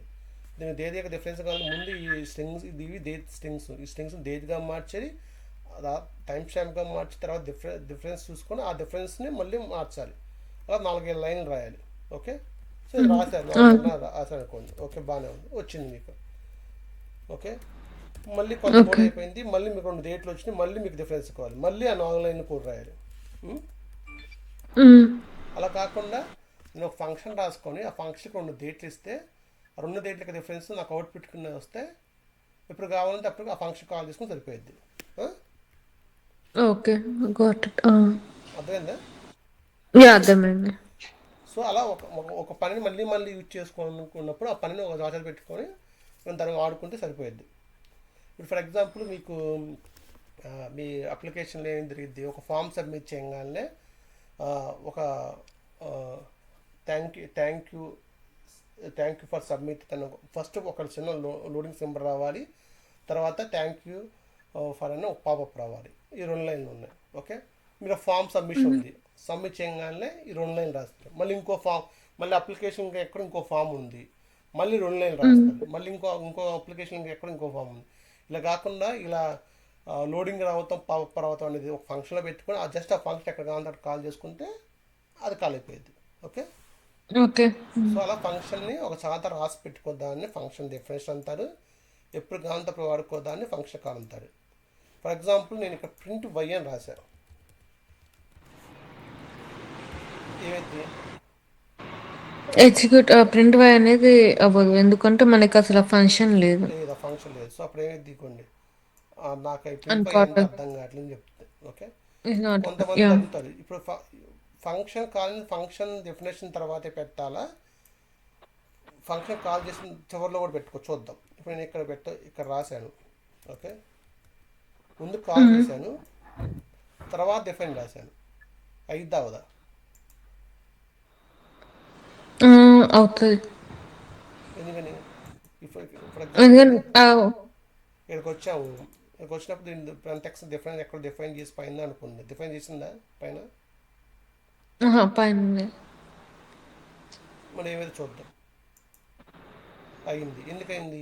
దీనికి డేట్ యొక్క డిఫరెన్స్ కావాలి. ముందు ఈ స్ట్రింగ్స్ ఇవి డేట్ స్ట్రింగ్స్, ఈ స్ట్రింగ్స్ డేట్గా మార్చి టైం స్టాంప్గా మార్చి తర్వాత డిఫరెన్స్ చూసుకొని ఆ డిఫరెన్స్ని మళ్ళీ మార్చాలి. అలా 4-5 లైన్లు రాయాలి. ఓకే. సో ఇది రాశారు, ఆ! 4 లైన్లు రాశాను అనుకోండి. ఓకే, బాగానే ఉంది, వచ్చింది మీకు. ఓకే. మళ్ళీ కొంత కోడ్ ఓకే. అయిపోయింది. మళ్ళీ మీకు 2 డేట్లు వచ్చినాయి. మళ్ళీ మీకు డిఫరెన్స్ కావాలి. మళ్ళీ ఆ 4 లైన్లు కోడ్ రాయాలి. ఉం? హ్మ్. అలా కాకుండా నేను ఒక ఫంక్షన్ రాసుకొని ఆ ఫంక్షన్కి 2 డేట్లు ఇస్తే ఆ 2 డేట్లకి డిఫరెన్స్ నాకు అవుట్పుట్ కింద వస్తే ఎప్పుడు కావాలంటే అప్పుడు ఆ ఫంక్షన్ కాల్ చేసుకుని సరిపోయింది. ఓకే. Got it. ఆ! అర్థమైందా? యాహ్! అర్థమైంది. సో అలా ఒక పనిని మళ్ళీ మళ్ళీ యూజ్ చేసుకోవాలనుకున్నప్పుడు ఆ పనిని ఒక జాతర పెట్టుకొని మనం దాన్ని వాడుకుంటే సరిపోయింది. ఇప్పుడు ఫర్ ఎగ్జాంపుల్ మీకు మీ అప్లికేషన్లో ఏం జరిగింది, ఒక ఫామ్ సబ్మిట్ చేయగానే ఒక థ్యాంక్ యూ ఫర్ సబ్మిట్ తను ఫస్ట్ ఒక చిన్న లోడింగ్ సింబల్ రావాలి. తర్వాత థ్యాంక్ యూ ఫర్ అని ఒక పాపప్ రావాలి. ఈ 2 లైన్లు ఉన్నాయి. ఓకే. మీరు ఫామ్ సబ్మిషన్ హ్మ్. ఉంది, సబ్మిట్ చేయగానే ఈ 2 లైన్లు రాస్తారు. మళ్ళీ ఇంకో ఫామ్, మళ్ళీ అప్లికేషన్ ఎక్కడ ఇంకో ఫామ్ ఉంది, మళ్ళీ 2 లైన్లు హ్మ్. రాస్తారు. మళ్ళీ ఇంకో అప్లికేషన్ ఎక్కడ ఇంకో ఫామ్ ఉంది. ఇలా కాకుండా ఇలా లోడింగ్ రావటం పాపప్ రావటం అనేది ఒక ఫంక్షన్లో పెట్టుకొని జస్ట్ ఆ ఫంక్షన్ ఎక్కడ కావాలంటే అక్కడ కాల్ చేసుకుంటే అది కాల్ అయిపోయింది. ఓకే. ఓకే. సో హ్మ్. అలా ఫంక్షన్ని ఒక చాత రాసి పెట్టుకోదాన్ని ఫంక్షన్ డెఫినేషన్ అంటారు. ఎప్పుడు కావాలంటే అప్పుడు వాడుకోదాన్ని ఫంక్షన్ కాల్ అంటారు. ఫర్ ఎగ్జాంపుల్ నేను ఇక్కడ ప్రింట్ వై అని రాశాను. ఏమైంది? ప్రింట్ వై అనేది అవ్వదు. ఎందుకంటే మనకసల ఫంక్షన్ లేదు. లేదా ఫంక్షన్ లేదు. సో అప్పుడు ఏమైంది దిగోండి. నాకు ఈ ప్రింట్ అండ్ వై అంటే కాటన్ అర్థం కావట్లేదు అని చెప్తే. ఓకే. ఈస్ నాట్ కొంతమంది యాహ్! అడుగుతారు ఇప్పుడు ఫంక్షన్ కాల్ని ఫంక్షన్ డెఫినేషన్ తర్వాతే పెట్టాలా, ఫంక్షన్ కాల్ చేసిన చివరిలో కూడా పెట్టుకో చూద్దాం. ఇప్పుడు నేను ఇక్కడ రాశాను. ఓకే. ముందు కాల్ హ్మ్. చేశాను, తర్వాత డిఫైన్ రాశాను. అయిద్దా అవదా? అవుతది. ఎందుకని ఫర్ ఎగ్జాంపుల్ ఎందుకని ఇప్పుడు ఇక్కడికి వచ్చాము. ఇక్కడికి వచ్చినప్పుడు దీన్ని టెక్స్ట్ డిఫరెన్స్ ఎక్కడ డిఫైన్ చేసి పైన అనుకుంది. డిఫైన్ చేసిందా పైన? అహా! పైనుంది. మనం ఏమైతే చూద్దాం. అయింది. ఎందుకయింది?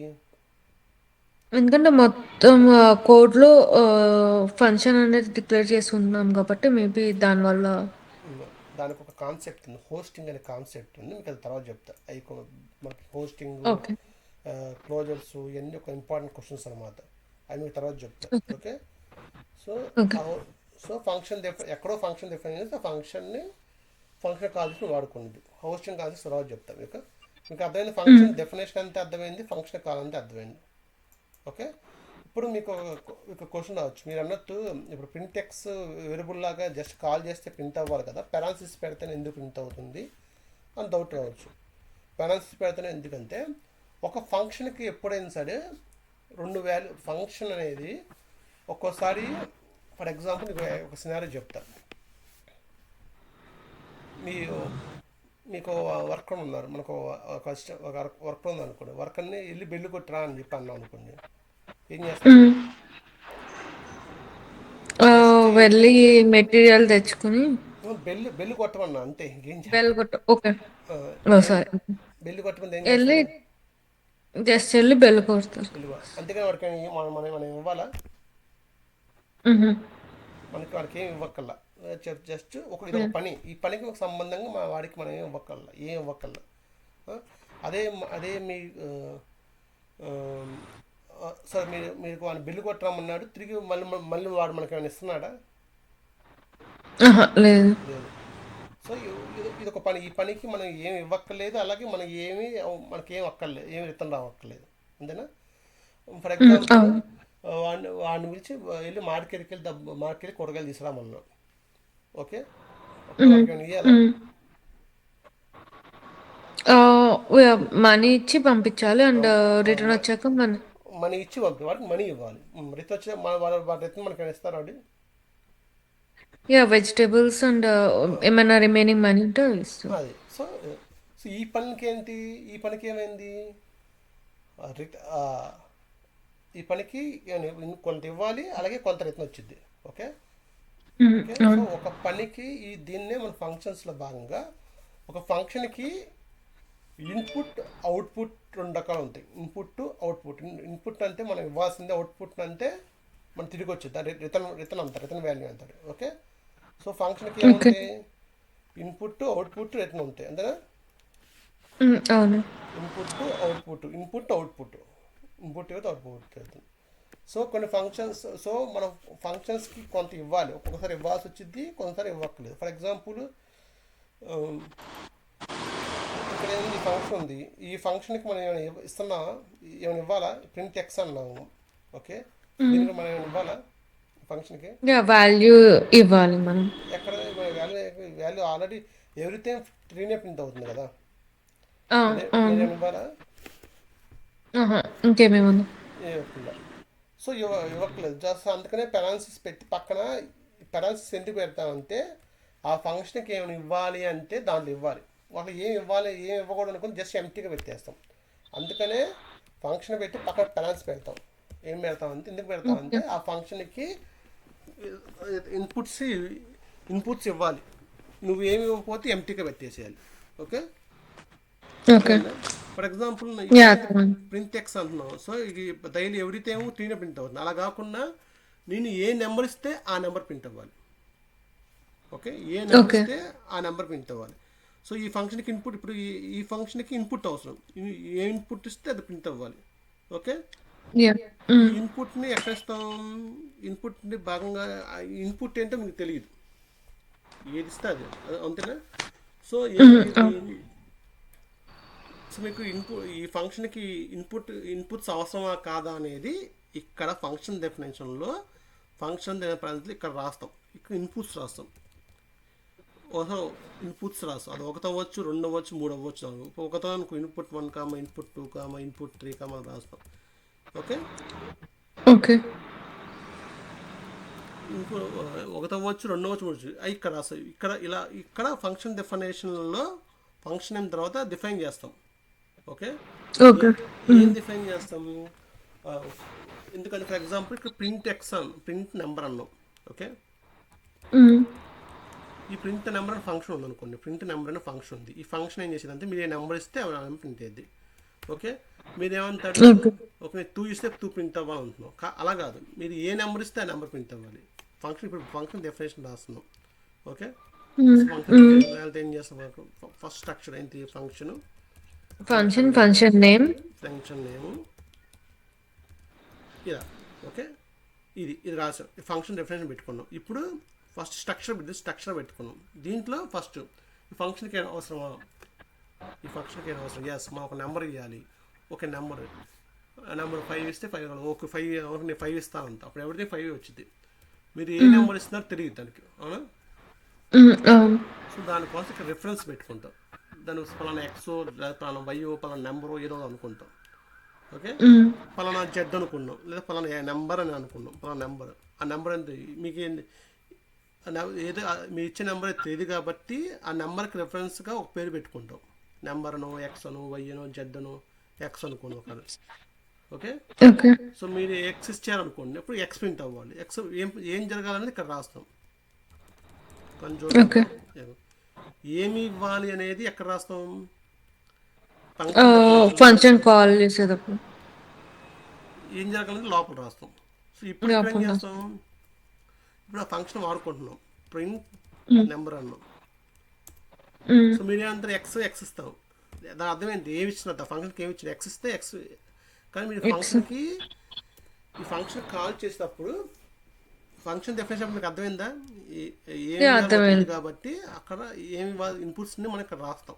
ఎందుకంటే మొత్తం కోడ్‌లో ఫంక్షన్ అనేది డిక్లేర్ చేసి ఉన్నాం కాబట్టి మేబీ దానివల్ల. ఉమ్, దానికి ఒక కాన్సెప్ట్ ఉంది, హోస్టింగ్ అనే కాన్సెప్ట్ ఉంది. మీకు అది తర్వాత చెప్తా. మనకి హోస్టింగ్, ఓకే. క్లోజర్స్ ఇవన్నీ ఒక ఇంపార్టెంట్ క్వశ్చన్స్ అనమాట. అవి మీకు తర్వాత చెప్తా. ఓకే. ఓకే. So okay. ఆ ఫంక్షన్ ఎక్కడో ఫంక్షన్ డిఫైన్ చేస్తే ఆ ఫంక్షన్ని ఫంక్షన్ కాల్స్ని వాడుకునేది. హోస్టింగ్ కాల్స్ తర్వాత చెప్తాం. మీకు అర్థమైంది. హ్మ్. ఫంక్షన్ డెఫినేషన్ అంతే అర్థమైంది, ఫంక్షన్ కాల్ అంతే అర్థమైంది. ఓకే. ఇప్పుడు మీకు ఒక క్వశ్చన్ రావచ్చు. మీరు అన్నట్టు ఇప్పుడు ప్రింటెక్స్ వేరియబుల్ లాగా జస్ట్ కాల్ చేస్తే ప్రింట్ అవ్వాలి కదా, పెరాన్సిస్ పెడితేనే ఎందుకు ప్రింట్ అవుతుంది అని డౌట్ రావచ్చు. పెరాన్సిస్ పెడితేనే ఎందుకంటే ఒక ఫంక్షన్కి ఎప్పుడైనా సరే 2 ఫంక్షన్ అనేది ఒక్కోసారి ఫర్ ఎగ్జాంపుల్ ఒక సినారియో చెప్తా. మీ మీకు వర్కర్ ఉన్నారు, మనకు ఒక వర్కర్ ఉంది అనుకోండి, వర్కర్ని వెళ్ళి బెల్లు కొట్టిరా అని చెప్పి అన్నాం అనుకోండి, ఏం చేస్తారు హ్మ్. మీరు? జస్ట్ వెళ్ళి మెటీరియల్ తెచ్చుకొని బెల్లు కొట్టమన్నా అంతే, ఇంకేం బెల్ చెప్పాలి. కొట్ట ఓకే. ఆ, ఓహ్! ఏం సారీ. బెల్లు కొట్టమంది ఏం ఎళ్లి చేస్తారు? జస్ట్ ఎళ్లి బెల్ కొడతారు. విలువ అంతేగాని వాడికి మనం మనం మనం ఇవ్వాలా? హుహు. వాడికి ఏం ఇవ్వక్కల్లా. జస్ట్ ఇది ఒక యాహ్! పని, ఈ పనికి ఒక సంబంధంగా మా వాడికి మనం ఏం ఇవ్వక్కల్లా, ఏం ఇవ్వక్కల్లా. ఆ, అదే మీ సరే, మీరు వాడిని బిల్లు కొట్టమన్నాడు, తిరిగి మళ్ళీ మళ్ళీ వాడు మనకి ఏమైనా ఇస్తున్నాడా? అహా! లేదు. లేదు. సో ఇది ఒక పని, ఈ పనికి మనం ఏమి ఇవ్వక్కర్లేదు, అలాగే మనం మనకి ఏం అక్కర్లేదు, ఏమి రిటర్న్ రావక్కర్లేదు, అంతేనా? ఫర్ హ్మ్. ఎగ్జాంపుల్, అవును. వాడిని పిలిచి వెళ్ళి మార్కెట్కి కూరగాయలు తీసుకురామన్నాం. ఓకే, అప్పుడు హ్మ్. వాడికి ఏమైనా ఇవ్వాలా? హ్మ్. మనీ ఇచ్చి పంపించాలి. అండ్ రిటర్న్ వచ్చాక మనీ ఇచ్చి పంపి వాడికి మనీ ఇవ్వాలి. రిత్ వచ్చే వాడి రిటర్న్ మనకి ఏమైనా ఇస్తారు వాడు? యాహ్! వెజిటబుల్స్ అండ్ ఏమైనా రిమైనింగ్ మనీ ఉంటే ఇస్తాం. అది. సో ఈ పనికి ఏంటి, ఈ పనికి ఏమైంది? ఆ, రిట ఆ, ఈ పనికి కొంత ఇవ్వాలి, అలాగే కొంత రిటర్న్ వచ్చింది. ఓకే. హ్మ్. ఓకే, సో అవును. ఒక పనికి దీన్నే మన ఫంక్షన్స్లో భాగంగా, ఒక ఫంక్షన్కి ఇన్పుట్ అవుట్పుట్ రెండు రకాలు ఉంటాయి. ఇన్పుట్ అంటే మనం ఇవ్వాల్సిందే, అవుట్పుట్ అంటే మనం తిరిగి వచ్చేది, రిటర్న్ అంటారు, రిటర్న్ వాల్యూ అంటారు. ఓకే. సో ఫంక్షన్కి ఓకే. ఏముంటాయి? ఇన్పుట్, అవుట్పుట్, రిటర్న్ ఉంటాయి, అంతేనా? హ్మ్. అవును. ఇన్పుట్ విత్ అవుట్పుట్ అవుతుంది. సో కొన్ని ఫంక్షన్స్, సో మనం ఫంక్షన్స్కి కొంత ఇవ్వాలి, ఒక్కొక్కసారి ఇవ్వాల్సి వచ్చింది, కొంతసారి ఇవ్వక్కలేదు. ఫర్ ఎగ్జాంపుల్, ఇక్కడ ఏంది, ఈ ఫంక్షన్ ఉంది, ఈ ఫంక్షన్కి మనం ఏమైనా ఇస్తున్నా, ఏమైనా ఇవ్వాలా? ప్రింట్ ఎక్స్ అన్నాము. ఓకే, హ్మ్. దీనికి మనం ఏమైనా ఇవ్వాలా ఫంక్షన్కి? యాహ్! వాల్యూ ఇవ్వాలి మనం. ఎక్కడ వాల్యూ ఆల్రెడీ ఎవ్రీథింగ్ త్రీనే ప్రింట్ అవుతుంది కదా, ఆ! అవును. మీరేమి ఇవ్వాలా? ఆహా! ఇంకేమేముంది? ఏ ఇవ్వకుండా. సో ఇవ్వట్లేదు, జస్ట్ అందుకనే పెనాన్సిస్ పెట్టి పక్కన, పెనాన్సిస్ ఎందుకు పెడతామంటే, ఆ ఫంక్షన్కి ఏమైనా ఇవ్వాలి అంటే దాంట్లో ఇవ్వాలి. వాళ్ళు ఏం ఇవ్వాలి, ఏం ఇవ్వకూడదు అనుకుని జస్ట్ ఎంటీగా పెట్టేస్తాం. అందుకనే ఫంక్షన్ పెట్టి పక్కన పెనాన్స్ పెడతాం. ఏం పెడతామంటే, ఎందుకు ఓకే. పెడతామంటే ఆ ఫంక్షన్కి ఇన్పుట్స్ ఇన్పుట్స్ ఇవ్వాలి, నువ్వు ఏమి ఇవ్వకపోతే ఎంటీగా పెట్టేసేయాలి. Okay, okay. అర్థమైందా? ఫర్ ఎగ్జాంపుల్ ఇక్కడ యాహ్! ఏంది, అర్థమైంది. ప్రింట్ ఎక్స్ అంటున్నావు, సో ఇది డైలీ ఎవ్రీథింగ్ టీనే ప్రింట్ అవుతుంది. అలా కాకుండా నేను ఏ నెంబర్ ఇస్తే ఆ నెంబర్ ప్రింట్ అవ్వాలి. ఓకే, ఏ నెంబర్ ఓకే. ఇస్తే ఆ నెంబర్ ప్రింట్ అవ్వాలి. సో ఈ ఫంక్షన్కి ఇన్పుట్, ఇప్పుడు ఈ ఫంక్షన్కి ఇన్పుట్ అవసరం, ఏ ఇన్పుట్ ఇస్తే అది ప్రింట్ అవ్వాలి. Okay, yeah! ఈ హ్మ్. ఇన్పుట్ని ఎక్కడ ఇస్తాం? ఇన్పుట్ని భాగంగా ఇన్పుట్ ఏంటో మీకు తెలియదు, ఏది ఇస్తే అది, అంతేనా? సో హ్మ్. ఏంటి అవును. సో మీకు ఈ ఫంక్షన్కి ఇన్పుట్స్ అవసరమా కాదా అనేది ఇక్కడ ఫంక్షన్ డెఫినేషన్లో, ఫంక్షన్ డెఫినేషన్లో ఇక్కడ రాస్తాం, ఇక్కడ ఇన్పుట్స్ రాస్తాం. ఓహో, ఇన్పుట్స్ రాస్తాం, అది ఒకటి అవ్వచ్చు, రెండు అవ్వచ్చు, మూడు అవ్వచ్చు. ఒకతో అనుకో, input 1 comma, input 2 comma, input 3 comma రాస్తాం. Okay, okay. ఇంకో ఒకటి అవ్వచ్చు, రెండు అవ్వచ్చు, మూడు అవ్వచ్చు. అవి ఇక్కడ రాస్తాం. ఇక్కడ ఫంక్షన్ డెఫినేషన్లో ఫంక్షన్ అయిన తర్వాత డిఫైన్ చేస్తాం. ఓకే, ఏ ఓకే. ఏం హ్మ్. డిఫైన్ చేస్తాము? ఆ, ఎందుకంటే ఫర్ ఎగ్జాంపుల్ ఇక్కడ ప్రింట్ ఎక్స్ ప్రింట్ నెంబర్ అన్నాం. ఓకే, హ్మ్. ఈ ప్రింట్ నెంబర్ అనే ఫంక్షన్ ఉంది అనుకోండి, ప్రింట్ నెంబర్ అనే ఫంక్షన్ ఉంది. ఈ ఫంక్షన్ ఏం చేసేదంటే, మీరు ఏ నెంబర్ ఇస్తే ఆ నెంబర్ ప్రింట్ అయ్యింది. ఓకే, మీరు ఏమంటాడు? ఓకే. ఓకే, 2 ఇస్తే 2 ప్రింట్ అవ్వాలి అంటున్నాం. అలా కాదు, మీరు ఏ నెంబర్ ఇస్తే ఆ నెంబర్ ప్రింట్ అవ్వాలి. ఇప్పుడు ఫంక్షన్ డెఫినేషన్ రాస్తున్నాం. Okay, hmm. So function hmm. Definition ఏం చేస్తాం? ఫస్ట్ స్ట్రక్చర్ ఏంటి? Function name, function name. Function name ఇలా. ఓకే, ఇది రాసాం, ఫంక్షన్ డెఫినేషన్ పెట్టుకున్నాం. ఇప్పుడు ఫస్ట్ స్ట్రక్చర్ పెట్టుకున్నాం. దీంట్లో ఫస్ట్ ఈ ఫంక్షన్కి ఏం అవసరమా? ఈ ఫంక్షన్కి ఏం అవసరం? ఎస్, మనం ఒక నెంబర్ ఇవ్వాలి. ఒక నెంబర్ 5 ఇస్తే 5 రావాలి. ఓకే, 5 నేను 5 ఇస్తానంట, అప్పుడు ఎవరిది 5 వచ్చింది. మీరు ఏ హ్మ్. నెంబర్ ఇస్తున్నారో తెలియదు దానికి, అవునా? హ్మ్. అవును. సో దానికోసం ఇక్కడ రిఫరెన్స్ పెట్టుకుంటాం. దాని పలానా ఎక్సో, లేదా పలానా వైఓ, పలానా నెంబరో ఏదో అనుకుంటాం. ఓకే, హ్మ్. పలానా జెడ్ అనుకున్నాం, లేదా పలానా నెంబర్ అని అనుకున్నాం. పలానా నెంబర్, ఆ నెంబర్ ఎంత మీకు ఏంది? ఏదో మీరు ఇచ్చే నెంబర్ తెలియదు కాబట్టి ఆ నెంబర్కి రెఫరెన్స్గా ఒక పేరు పెట్టుకుంటాం. నెంబర్ అనో ఎక్స్ అనో వై అనో జెడ్ అనో ఎక్స్ అనుకోండి ఒకరు. ఓకే. ఓకే. సో మీరు ఎక్స్ ఇచ్చారనుకోండి, అప్పుడు ఎక్స్ ప్రింట్ అవ్వాలి. ఎక్స్ ఏం జరగాలనేది ఇక్కడ రాస్తాం. కానీ చూడండి, ఓకే. ఏమి ఇవ్వాలి అనేది ఎక్కడ రాస్తాం? ఫంక్షన్ డెఫినేషన్లో ఫంక్షన్ కాల్ చేసేటప్పుడు. ఏం జరగాలనేది లోపల రాస్తాం. సో ఇప్పుడు ఇక్కడ ఏం అప్పుడు చేస్తాం? ఇప్పుడు ఆ ఫంక్షన్ వాడుకుంటున్నాం, ప్రింట్ నెంబర్ అన్నాం. సో మీరు ఏమంటారు? ఎక్స్ ఎక్స్ ఇస్తాం. దాని అర్థం ఏంటి? ఏమి ఇచ్చినట్టు ఆ ఫంక్షన్కి ఏమి ఇచ్చిన ఎక్స్ ఇస్తే ఎక్స్. కానీ మీరు ఎక్స్. ఫంక్షన్కి ఈ ఫంక్షన్ కాల్ చేసేటప్పుడు ఫంక్షన్ డెఫినేషన్ మీకు అర్థమైందా? ఏమి ఇవ్వాలి అర్థమైంది. కాబట్టి అక్కడ ఏమి ఇన్పుట్స్ని మనం ఇక్కడ రాస్తాం.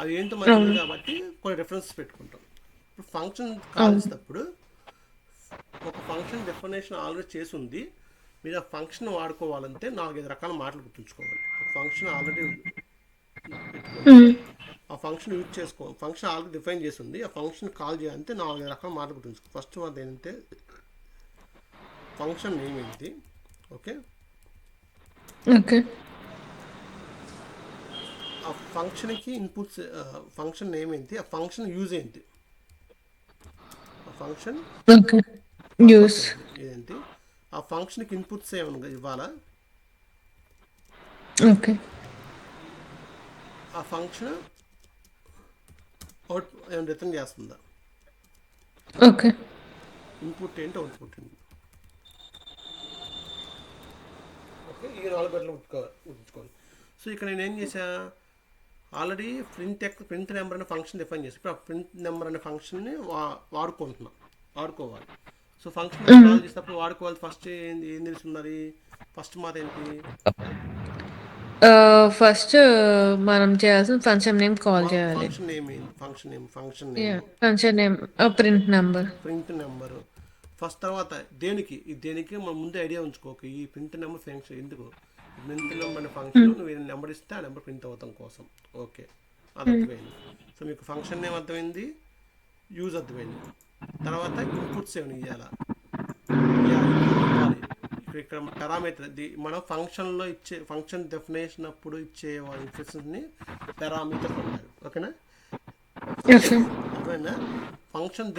అవి ఏంటో మనకి తెలియదు కాబట్టి కొన్ని రెఫరెన్స్ పెట్టుకుంటాం. ఇప్పుడు ఫంక్షన్ కాల్ చేసేటప్పుడు ఒక ఫంక్షన్ డెఫినేషన్ ఆల్రెడీ చేసి ఉంది. మీరు ఆ ఫంక్షన్ వాడుకోవాలంటే 4-5 రకాల మాటలు గుర్తుంచుకోవాలి. ఒక ఫంక్షన్ ఆల్రెడీ పెట్టుకొని ఆ ఫంక్షన్ యూజ్ చేసుకో, ఫంక్షన్ ఆల్రెడీ డిఫైన్ చేసి ఉంది, ఆ ఫంక్షన్ కాల్ చేయాలంటే 4-5 రకాల మాటలు గుర్తుంచుకో. ఫస్ట్ వన్ ఏంటంటే ఫంక్షన్ నేమ్ ఏంటి. ఓకే. ఓకే. ఆ ఫంక్షన్కి ఇన్పుట్స్, ఫంక్షన్ నేమ్ ఏంటి, ఆ ఫంక్షన్ యూజ్ ఏంటి, ఆ ఫంక్షన్ ఓకే. Purpose use. ఏంటి, ఆ ఫంక్షన్కి ఇన్పుట్స్ ఏమైనా ఇవ్వాలా, ఓకే. ఆ ఫంక్షన్ అవుట్ ఏమైనా రిటర్న్ చేస్తుందా, ఓకే. ఇన్పుట్ ఏంటి అవుట్పుట్ ఏంటి. ఓకే. ఈ 4 గంటలు గుర్తుంచుకోవాలి. సో ఇక్కడ నేను ఏం చేశా, ఆల్రెడీ ప్రింట్ నెంబర్ అనే ఫంక్షన్ డిఫైన్ చేసి ఇప్పుడు ఆ ప్రింట్ నెంబర్ అనే ఫంక్షన్ని వాడుకోవాలి. సో ఫంక్షన్ కాల్ చేసినప్పుడు వాడుకోవాలి. ఫస్ట్ ఏం తెలుసున్నది, ఫస్ట్ మాట ఏంటి? ఫస్ట్ మనం చేయాల్సిన ఫంక్షన్ నేమ్ కాల్ చేయాలి. ఫంక్షన్ నేమ్ ఏంటి? Function name function name print number. Print number. First తర్వాత దేనికి మనం ముందే ఐడియా ఉంచుకోక, ఈ ప్రింట్ నెంబర్ ఫంక్షన్ ఎందుకు, ప్రింట్ నెంబర్ అనే ఫంక్షన్ నువ్వు నెంబర్ ఇస్తే ఆ నెంబర్ ప్రింట్ అవుతాం కోసం. ఓకే, అది అర్థమైంది. సో మీకు ఫంక్షన్ నేమ్ అర్థమైంది, యూజ్ అర్థమైంది. తర్వాత ఇన్పుట్స్ ఏమైనా ఇవ్వాలి. ఇక్కడ పారామీటర్, మనం ఫంక్షన్లో ఇచ్చే ఫంక్షన్ డెఫినేషన్ అప్పుడు ఇచ్చే ఇన్స్ట్రక్షన్స్ని పారామీటర్స్ అంటారు. ఓకేనా? అర్థమైందా? ఫంక్షన్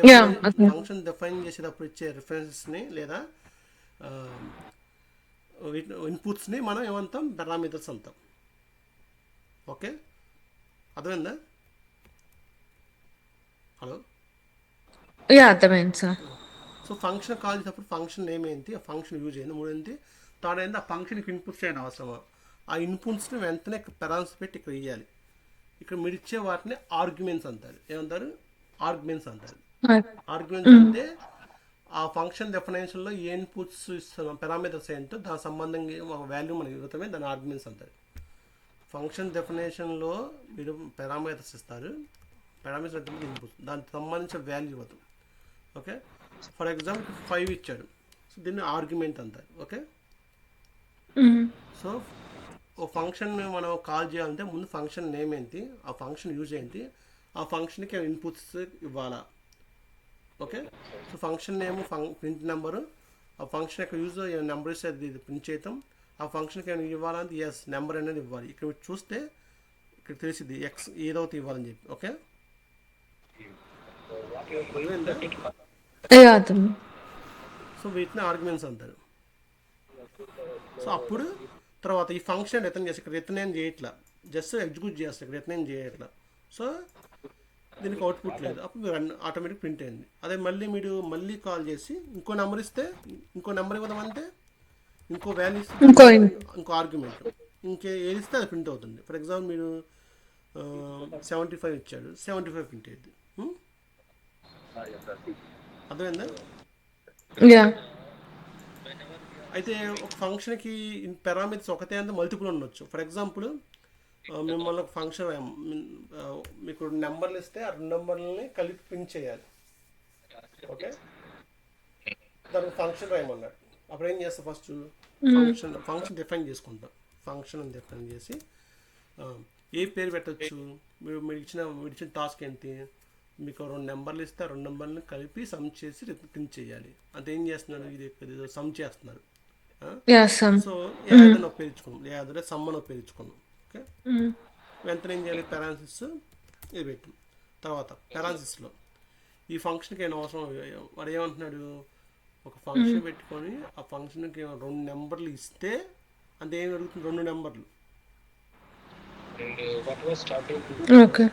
డిఫైన్ చేసేటప్పుడు ఇచ్చే రిఫరెన్సెస్ని లేదా ఇన్పుట్స్ని మనం ఏమంటాం? పారామీటర్స్ అంటాం. ఓకే, అర్థమైందా? హలో. అర్థమైంది సార్. సో ఫంక్షన్ కాల్ చేసేటప్పుడు ఫంక్షన్ నేమ్ ఏంటి, ఆ ఫంక్షన్ యూజ్ అయింది, 3 ఏంటి, థర్డ్ ఏంటి, ఆ ఫంక్షన్కి ఇన్పుట్స్ అయిన అవసరమా, ఆ ఇన్పుట్స్ని వెంటనే పెరాన్స్ పెట్టి ఇక్కడ ఇవ్వాలి. ఇక్కడ మీరు ఇచ్చే వాటిని ఆర్గ్యుమెంట్స్ అంటారు. ఏమంటారు? ఆర్గ్యుమెంట్స్ అంటారు. ఆర్గ్యుమెంట్స్ అంటే ఆ ఫంక్షన్ డెఫినేషన్లో ఏ ఇన్పుట్స్ ఇస్తున్నాం, పారామీటర్స్ ఏంటో దాని సంబంధంగా ఒక వాల్యూ మనకి ఇవ్వటమే దాని ఆర్గ్యుమెంట్స్ అంటారు. ఫంక్షన్ డెఫినేషన్లో మీరు పారామీటర్స్ ఇస్తారు, పారామీటర్స్ అంటే ఇన్పుట్స్, దానికి సంబంధించిన వాల్యూ ఇవ్వదు. ఓకే. ఫర్ ఎగ్జాంపుల్ 5 ఇచ్చాడు, సో దీన్ని ఆర్గ్యుమెంట్ అంటారు. ఓకే. సో ఓ ఫంక్షన్ మనం కాల్ చేయాలంటే ముందు ఫంక్షన్ నేమ్ ఏంటి, ఆ ఫంక్షన్ యూజ్ ఏంటి, ఆ ఫంక్షన్కి ఇన్పుట్స్ ఇవ్వాలా. Okay. So function name print number, ఆ ఫంక్షన్ యొక్క యూజ్ నెంబర్ ఇస్తే అది ప్రింట్ చేయటం, ఆ ఫంక్షన్కి ఏమైనా ఇవ్వాలంటే ఎస్ నెంబర్ అనేది ఇవ్వాలి. ఇక్కడ చూస్తే ఇక్కడ తెలిసింది ఎక్స్ ఏదో ఒకటి ఇవ్వాలని చెప్పి. ఓకే. సో వీటిని ఆర్గ్యుమెంట్స్ అంటారు. సో అప్పుడు తర్వాత ఈ ఫంక్షన్ రిటర్న్ చేసి, ఇక్కడ రిటర్న్ ఏం చేయట్లా, జస్ట్ ఎగ్జిక్యూట్ చేస్తాను, ఇక్కడ రిటర్న్ ఏం చేయట్లా. సో దీనికి అవుట్పుట్ లేదు, అప్పుడు ఆటోమేటిక్ ప్రింట్ అయింది. అదే మళ్ళీ కాల్ చేసి ఇంకో నెంబర్ ఇస్తే, ఇంకో నెంబర్ ఇవ్వదామంటే ఇంకో వాల్యూ ఇస్తే ఇంకో ఆర్గ్యుమెంట్ ఏది ఇస్తే అది ప్రింట్ అవుతుంది. ఫర్ ఎగ్జాంపుల్ మీరు 75 ఇచ్చాడు, 75 ప్రింట్ అయ్యింది. అర్థమైందా? అయితే ఒక ఫంక్షన్కి పారామీటర్స్ ఒకటే అంటే మల్టిపుల్ ఉండొచ్చు. ఫర్ ఎగ్జాంపుల్ మిమ్మల్ని ఒక ఫంక్షన్ మీకు నెంబర్లు ఇస్తే ఆ 2 నెంబర్లని కలిపి ప్రింట్ చేయాలి. ఓకే. దానికి ఫంక్షన్ రాయమన్నాడు. అప్పుడు ఏం చేస్తాం? ఫస్ట్ ఫంక్షన్ డిఫైన్ చేసుకుంటాం. ఫంక్షన్ డిఫైన్ చేసి ఏ పేరు పెట్టచ్చు, మీరు ఇచ్చిన టాస్క్ ఏంటి, మీకు 2 నెంబర్లు ఇస్తే 2 నెంబర్ని కలిపి సమ్ చేసి ప్రింట్ చేయాలి. అంటే ఏం చేస్తున్నాడు, ఇది సమ్ చేస్తున్నారు. సో యాడ్ అని ఉపయోగించుకున్నాం, యాడ్ అంటే సమ్ అని ఉపయోగించుకున్నాం. ఓకే, హ్మ్. వెంటనే ఏం చేయాలి, పెరాన్సిస్ ఇది పెట్టు. తర్వాత పెరాన్సిస్లో ఈ ఫంక్షన్కి ఏమైనా అవసరం, వాడు ఏమంటున్నాడు, ఒక ఫంక్షన్ పెట్టుకొని ఆ ఫంక్షన్కి 2 నెంబర్లు ఇస్తే అంటే ఏం జరుగుతుంది, 2 నెంబర్లు ఓకే.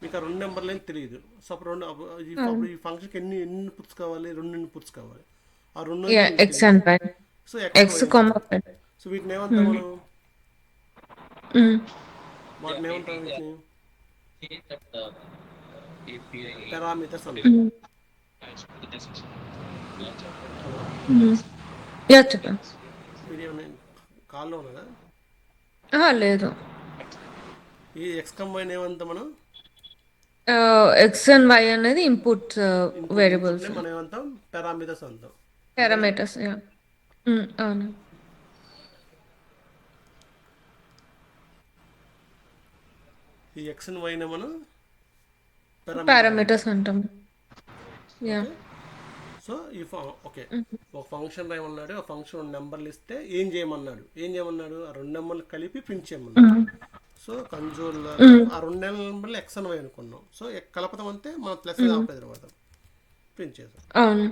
మీకు ఆ 2 నెంబర్లు ఏం తెలియదు. సో అప్పుడు అప్పుడు ఈ ఫంక్షన్కి ఎన్ని ఇన్పుట్స్ కావాలి, 2 ఇన్పుట్స్ కావాలి. ఆ 2 యాహ్! మీకు ఎక్స్ తెలియదు. And Y. So X Y X, అంటాం. వై. సో వీటిని ఏమంటాం మనం, హ్మ్. వాటిని ఏమంటాం, వీటిని పారామీటర్స్ అంటాం. హ్మ్. హలో, హ్మ్. యాహ్! చెప్పండి. మీరు ఏమైనా కాల్లో ఉన్నదా? లేదు. ఈ ఎక్స్ కంబైన్ ఏమంటాం మనం, ఎక్స్ అండ్ వై అనేది ఇన్పుట్ ఇన్పుట్ని వేరియబుల్స్. మనం ఏమంటాం, పారామీటర్స్ అంటాం. అంతేనా? పారామీటర్స్. యాహ్! అవును. ఈ ఎక్స్ అండ్ వైని మనం పారామీటర్స్ అంటాం. పారామీటర్స్ అంటాం. యాహ్! ఓకే, సో ఓకే, ఒక ఫంక్షన్ ఏమన్నాడు, ఆ ఫంక్షన్ నెంబర్లు ఇస్తే ఏం చేయమన్నాడు, ఆ 2 నెంబర్లు కలిపి ప్రింట్ చేయమన్నాడు. సో కన్సోల్లో ఆ 2 నెంబర్లు ఎక్స్ అని వై అనుకున్నాం. సో కలపడం అంటే మనం ప్లస్ అని ఆపేది తర్వాత ప్రింట్ చేసాం. అవును.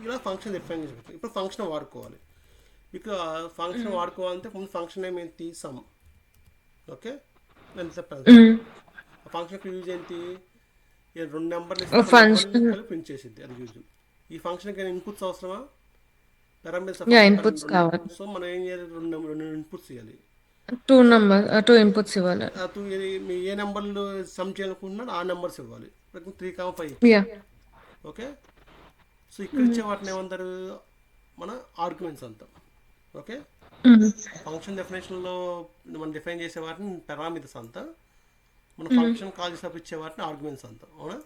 ఇలా ఫంక్షన్ డిఫైన్ చేసుకోవచ్చు. ఇప్పుడు ఫంక్షన్ వాడుకోవాలి. మీకు ఫంక్షన్ వాడుకోవాలంటే ముందు ఫంక్షన్ నేమ్ ఏంటి, సమ్. ఓకే, నేను చెప్పాను సమ్. ఆ ఫంక్షన్కి యూజ్ ఏంటి, 2 నెంబర్లు ఇస్తే 2 నెంబర్లు ఫంక్షన్. కలిపి ప్రింట్ చేసిద్ది, అది యూజ్. ఈ ఫంక్షన్కి ఇన్పుట్స్ అవసరమా, పారామీటర్స్ యాహ్! ఫంక్షన్ ఇన్పుట్స్ కావాలి. సో మనం ఏం చేయాలి, 2 ఇన్పుట్స్ ఇవ్వాలి. 2 ఇన్పుట్స్ ఇవ్వాలి. మీ ఏ నెంబర్లు సమ్ చేయాలనుకుంటున్నారో ఆ నెంబర్స్ ఇవ్వాలి. 3,5 ఇచ్చాం. యాహ్! ఓకే, సో ఇక్కడ ఇచ్చే వాటిని ఏమంటారు, మన ఆర్గ్యుమెంట్స్ అంటాం. ఓకే, ఫంక్షన్ డెఫినేషన్లో మనం డిఫైన్ చేసే వాటిని పారామీటర్స్ అంతా, మన ఫంక్షన్ కాల్ చేసినప్పుడు ఇచ్చే వాటిని ఆర్గ్యుమెంట్స్ అంటాం. అవునా?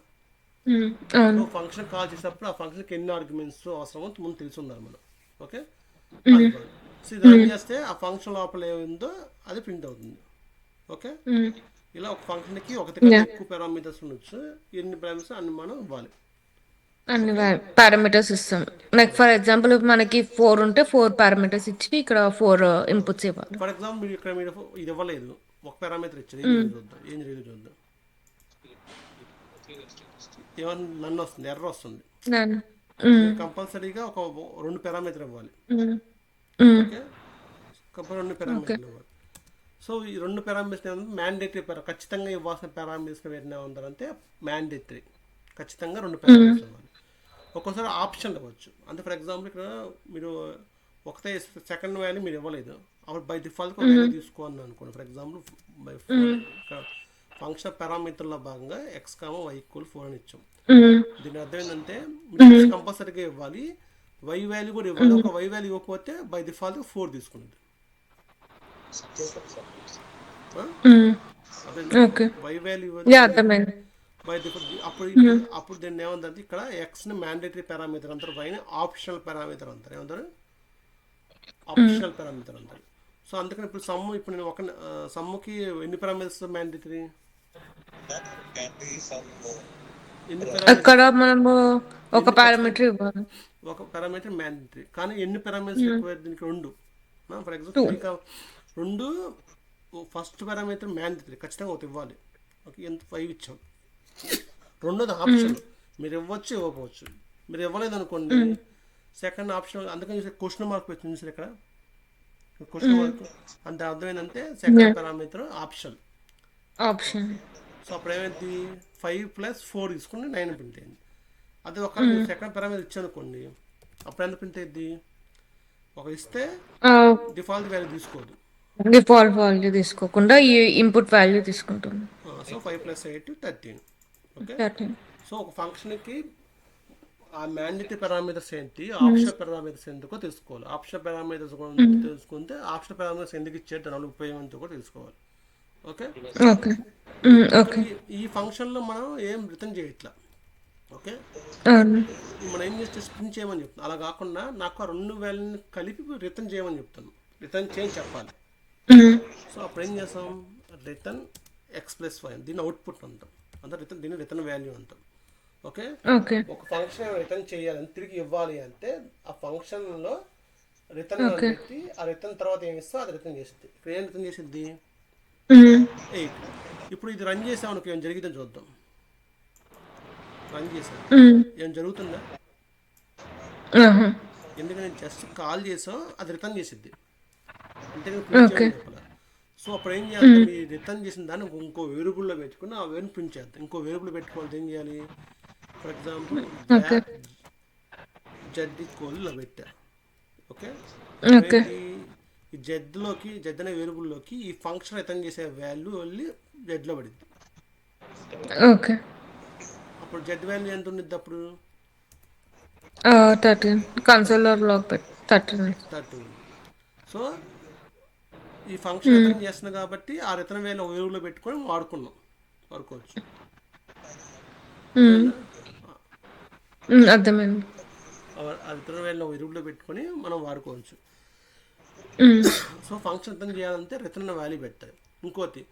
అవును. సో ఫంక్షన్ కాల్ చేసినప్పుడు ఆ ఫంక్షన్కి ఎన్ని ఆర్గ్యుమెంట్స్ అవసరమో ముందు తెలిసి ఉండాలి మనం. ఓకే, అది కాదు. సో ఇది రన్ చేస్తే ఆ ఫంక్షన్ లోపల ఏముందో అది ప్రింట్ అవుతుంది. ఓకే, ఇలా ఒక ఫంక్షన్కి ఒకటి కంటే యాహ్! ఎక్కువ పారామీటర్స్ ఉండొచ్చు. ఎన్ని పారామీటర్స్ అన్ని మనం ఇవ్వాలి. అన్ని ఓకే, పారామీటర్స్ ఇస్తాం. లైక్ ఫర్ ఎగ్జాంపుల్ మనకి 4 ఉంటే 4 పారామీటర్స్ ఇచ్చి ఇక్కడ 4 ఇన్పుట్స్ ఇవ్వాలి. ఫర్ ఎగ్జాంపుల్ ఇక్కడ మీరు ఇది ఇవ్వలేదు, ఒక పారామీటర్ ఇచ్చారు, ఏం జరిగింది చూద్దాం, ఏమన్నా నన్ను వస్తుంది, ఎర్ర వస్తుంది. నన్ను. మీరు కంపల్సరీగా ఒక 2 పారామీటర్ ఇవ్వాలి. Okay, compulsory 2 okay. పారామీటర్లు ఇవ్వాలి. సో ఈ 2 పారామీటర్స్ మ్యాండేటరీ ఖచ్చితంగా ఇవ్వాల్సిన పారామీటర్స్ వేటినే ఉండాలంటే మ్యాండేటరీ, ఖచ్చితంగా 2 పారామీటర్స్ ఇవ్వాలి. ఒక్కోసారి ఆప్షన్ ఇవ్వచ్చు. అంటే ఫర్ ఎగ్జాంపుల్ ఇక్కడ మీరు ఒకటే సెకండ్ వాల్యూ మీరు ఇవ్వలేదు, అప్పుడు బై డిఫాల్ట్ ఒక వాల్యూ తీసుకోవాలి అనుకోండి. ఫర్ ఎగ్జాంపుల్ బై 4 ఇక్కడ ఫంక్షన్ పారామీటర్లో భాగంగా ఎక్స్ కామా వై ఈక్వల్ 4 అని ఇచ్చాం. దీని అర్థం ఏంటంటే మీరు ఎక్స్ కంపల్సరీగా ఇవ్వాలి, వై వాల్యూ కూడా ఇవ్వాలి. ఒక వై వాల్యూ ఇవ్వకపోతే బై డిఫాల్ట్ 4 తీసుకుంటుంది. ఓకే. Y value yeah! అర్థమైంది. బై డిఫాల్ట్ అప్పుడు దీన్ని ఏమంటారు, ఇక్కడ ఎక్స్ని మ్యాండేటరీ పారామీటర్ అంటారు, వైని ఆప్షనల్ పారామీటర్ అంటారు. ఏమంటారు, ఆప్షనల్ పారామీటర్ అంటారు. సో అందుకని ఇప్పుడు సమ్, ఇప్పుడు నేను ఒక సమ్ముకి ఎన్ని పారామీటర్స్ మ్యాండేటరీ, ఎన్ని అక్కడ పారామీటర్స్, మనము ఒక ఎన్ని పారామీటర్ ఇవ్వాలి. ఒక పారామీటర్ మ్యాండేటరీ. కానీ ఎన్ని పారామీటర్స్ రిక్వైర్, దీనికి 2. For example 2. 2 first parameter mandatory, ఖచ్చితంగా ఒకటి ఇవ్వాలి. ఓకే, ఎంత 5 ఇచ్చాం. రెండోది ఆప్షన్, మీరు ఇవ్వచ్చు ఇవ్వకపోవచ్చు. మీరు ఇవ్వలేదు అనుకోండి, సెకండ్ ఆప్షన్. అందుకని క్వశ్చన్ మార్క్ పెట్టింది సార్ ఇక్కడ, క్వశ్చన్ మార్క్ అంటే అర్థం ఏంటంటే సెకండ్ పారామీటర్ ఆప్షన్. సో అప్పుడు ఏమైంది, 5 + 4 తీసుకుని 9 ప్రింట్ అయింది. అదే ఒక సెకండ్ పారామీటర్ ఇచ్చానుకోండి, అప్పుడు ఎంత ప్రింట్ అయింది, ఒక ఇస్తే డిఫాల్ట్ వాల్యూ తీసుకోదు, డిఫాల్ట్ వాల్యూ తీసుకోకుండా ఈ ఇన్పుట్ వాల్యూ తీసుకుంటుంది. సో 5 + 8 13. ఓకే, 13. సో ఒక ఫంక్షన్కి ఆ మ్యాండేటరీ పారామీటర్స్ ఏంటి, ఆప్షనల్ పారామీటర్స్ ఎందుకో తెలుసుకోవాలి. ఆప్షనల్ పారామీటర్స్ కూడా తెలుసుకుంటే ఆప్షనల్ పారామీటర్స్ ఎందుకు ఇచ్చారు, దాని ఉపయోగం ఎంతో కూడా తెలుసుకోవాలి. Okay, okay. ఓకే. ఈ ఫంక్షన్లో మనం ఏం రిటర్న్ చేయట్లా. ఓకే, అవును. మనం ఏం చేస్తే స్ప్రింట్ చేయమని చెప్తాను. అలా కాకుండా నాకు ఆ 2 వాల్యూని కలిపి రిటర్న్ చేయమని చెప్తాను, రిటర్న్ చేయని చెప్పాలి. సో అప్పుడు ఏం చేస్తాం, రిటర్న్ ఎక్స్ + వై, దీన్ని అవుట్పుట్ అంటాం. అంటే దీన్ని రిటర్న్ వాల్యూ అంటాం. Okay, okay. ఒక ఫంక్షన్ రిటర్న్ చేయాలని తిరిగి ఇవ్వాలి అంటే ఆ ఫంక్షన్లో రిటర్న్ అని ఓకే. పెట్టి ఆ రిటర్న్ తర్వాత ఏమి ఇస్తా అది రిటర్న్ చేసిద్ది. ఇక్కడ ఏం రిటర్న్ చేసిద్ది? హ్మ్. 8. ఇప్పుడు ఇది రన్ చేసాం అనుకో ఏం జరిగిందని చూద్దాం. రన్ చేశాను, హ్మ్. ఏం జరుగుతుందా? ఆహా! ఎందుకంటే జస్ట్ కాల్ చేసాం అది రిటర్న్ చేసిద్ది, అంతేగాని ప్రింట్ ఓకే. చేయమని చెప్పాలి. సో అప్పుడు ఏం చేయాలంటే హ్మ్. మీరు రిటర్న్ చేసిన దాన్ని ఇంకో వేరియబుల్లో పెట్టుకుని ఆ వేరుని ప్రింట్ చేద్దాం. ఇంకో వేరియబుల్ పెట్టుకోవాలి ఏం చేయాలి? For example okay. Z equal ఇలా పెట్టా. ఓకే, ఇప్పుడు ఓకే. ఏంటి? ఈ జెడ్ అనే వేరియబుల్లోకి ఈ ఫంక్షన్ రిటర్న్ చేసే వాల్యూ వెళ్ళి జెడ్లో పడిద్ది. ఓకే. అప్పుడు జెడ్ వాల్యూ ఎంత ఉండిద్ది అప్పుడు? 13 కన్సోల్‌లో లాగ్ పెట్ 13. 30 ఉంది. సో ఈ ఫంక్షన్ హ్మ్. రిటర్న్ చేస్తుంది కాబట్టి ఆ రిటర్న్ వాల్యూ ఒక వేరియబుల్లో పెట్టుకొని వాడుకోవచ్చు. హ్మ్. అర్థమైందా? హ్మ్. అర్థమైంది. ఆ రిటర్న్ వాల్యూ ఒక వేరియబుల్లో పెట్టుకొని మనం వాడుకోవచ్చు. హ్మ్. సో ఫంక్షన్ రిటర్న్ చేయాలంటే రిటర్న్ వాల్యూ పెట్టాలి. ఇంకోటి,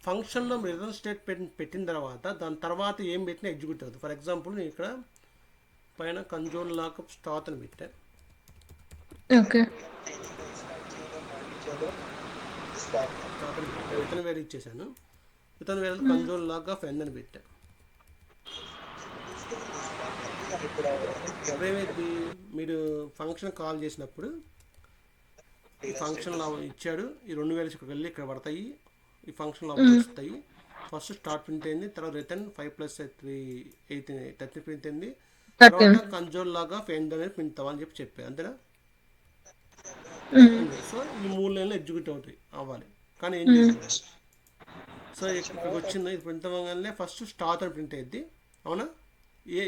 ఫంక్షన్లో రిటర్న్ స్టేట్ పెట్టిన తర్వాత దాని తర్వాత ఏం పెట్టినా ఎగ్జిక్యూట్ అవుతుంది. ఫర్ ఎగ్జాంపుల్ నేను ఇక్కడ పైన కన్జోల్ లాకప్ స్టార్ట్ అని పెట్టా. ఓకే. స్టార్ట్ అని పెట్టా, రిటర్న్ వాల్యూ ఇచ్చేసాను. Return value console log of end అని పెట్టా. ఇప్పుడు ఏమైంది? మీరు ఫంక్షన్ కాల్ చేసినప్పుడు ఈ ఫంక్షన్లో ఇచ్చాడు, ఈ 2 వాల్యూస్ ఇక్కడికి వెళ్ళి ఇక్కడ పడతాయి, ఈ ఫంక్షన్లో అవుట్పుట్ హ్మ్. వస్తాయి. ఫస్ట్ స్టార్ట్ ప్రింట్ అయింది, తర్వాత రిటర్న్ 5 + 3 8 30 ప్రింట్ అయింది, తర్వాత 13. కన్జోల్ లాగా ఎండ్ అనేది ప్రింట్ అవ్వాలని చెప్పి అంతేనా? హ్మ్. అంతే. సో ఈ 3 లైన్లు ఎగ్జిక్యూట్ అవ్వాలి, కానీ ఏం హ్మ్. చేయట్లేదు. సో ఇక్కడికి వచ్చింది, ఇది ప్రింట్ అవ్వగానే ఫస్ట్ స్టార్ట్ అని ప్రింట్ అయ్యింది. అవునా?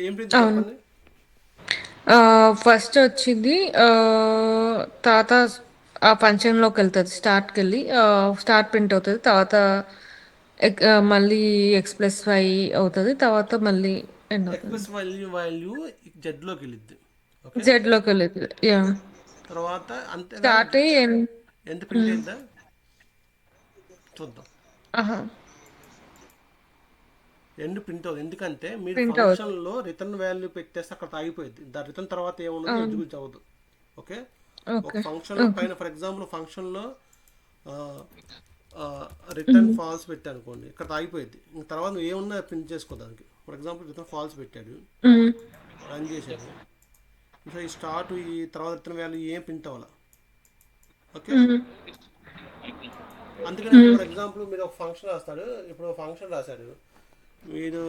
ఏం ప్రింట్ అవును. చెప్పండి? ఫస్ట్ వచ్చింది తర్వాత ఆ ఫంక్షన్‌లోకెళ్తది. స్టార్ట్‌కెళ్ళి స్టార్ట్ ప్రింట్ అవుతది. తర్వాత మళ్ళీ X+Y అవుతది. తర్వాత మళ్ళీ ఎండ్ అవుతది. ఎక్స్ప్రెస్ వాల్యూ జెడ్లోకి వెళ్ళిద్ది. ఓకే, జెడ్‌లోకెళ్ళిద్ది. యాహ్! తర్వాత అంతేగా స్టార్ట్ అయ్యి ఎంత ప్రింట్ హ్మ్. అయిద్దా చూద్దాం. ఆహా! ఎండ్ ప్రింట్ అవుతుంది, ఎందుకంటే మీరు ప్రింట్ అవుతది. ఫంక్షన్లో రిటర్న్ వాల్యూ పెట్టేస్తే అక్కడ ఆగిపోయింది, దాని రిటర్న్ తర్వాత ఏమున్నది అవును. ఎగ్జిక్యూట్ అవ్వదు. ఓకే, ఒక ఓకే. ఫంక్షన్లో ఓకే. పైన ఫర్ ఎగ్జాంపుల్ ఫంక్షన్లో రిటర్న్ హ్మ్. ఫాల్స్ పెట్టాను అనుకోండి, ఇక్కడ ఆగిపోయింది. ఇంక తర్వాత నువ్వు ఏమున్నా ప్రింట్ చేసుకోదానికి. ఫర్ ఎగ్జాంపుల్ రిటర్న్ ఫాల్స్ పెట్టాడు, హ్మ్. రన్ చేశాడు. సో ఈ స్టార్ట్ ఈ తర్వాత రిటర్న్ వాల్యూ ఏం ప్రింట్ అవ్వాలి. Okay, hmm. అందుకనే హ్మ్. ఫర్ ఎగ్జాంపుల్ మీరు ఒక ఫంక్షన్ రాస్తాడు, ఇప్పుడు ఒక ఫంక్షన్ రాశాడు, మీరు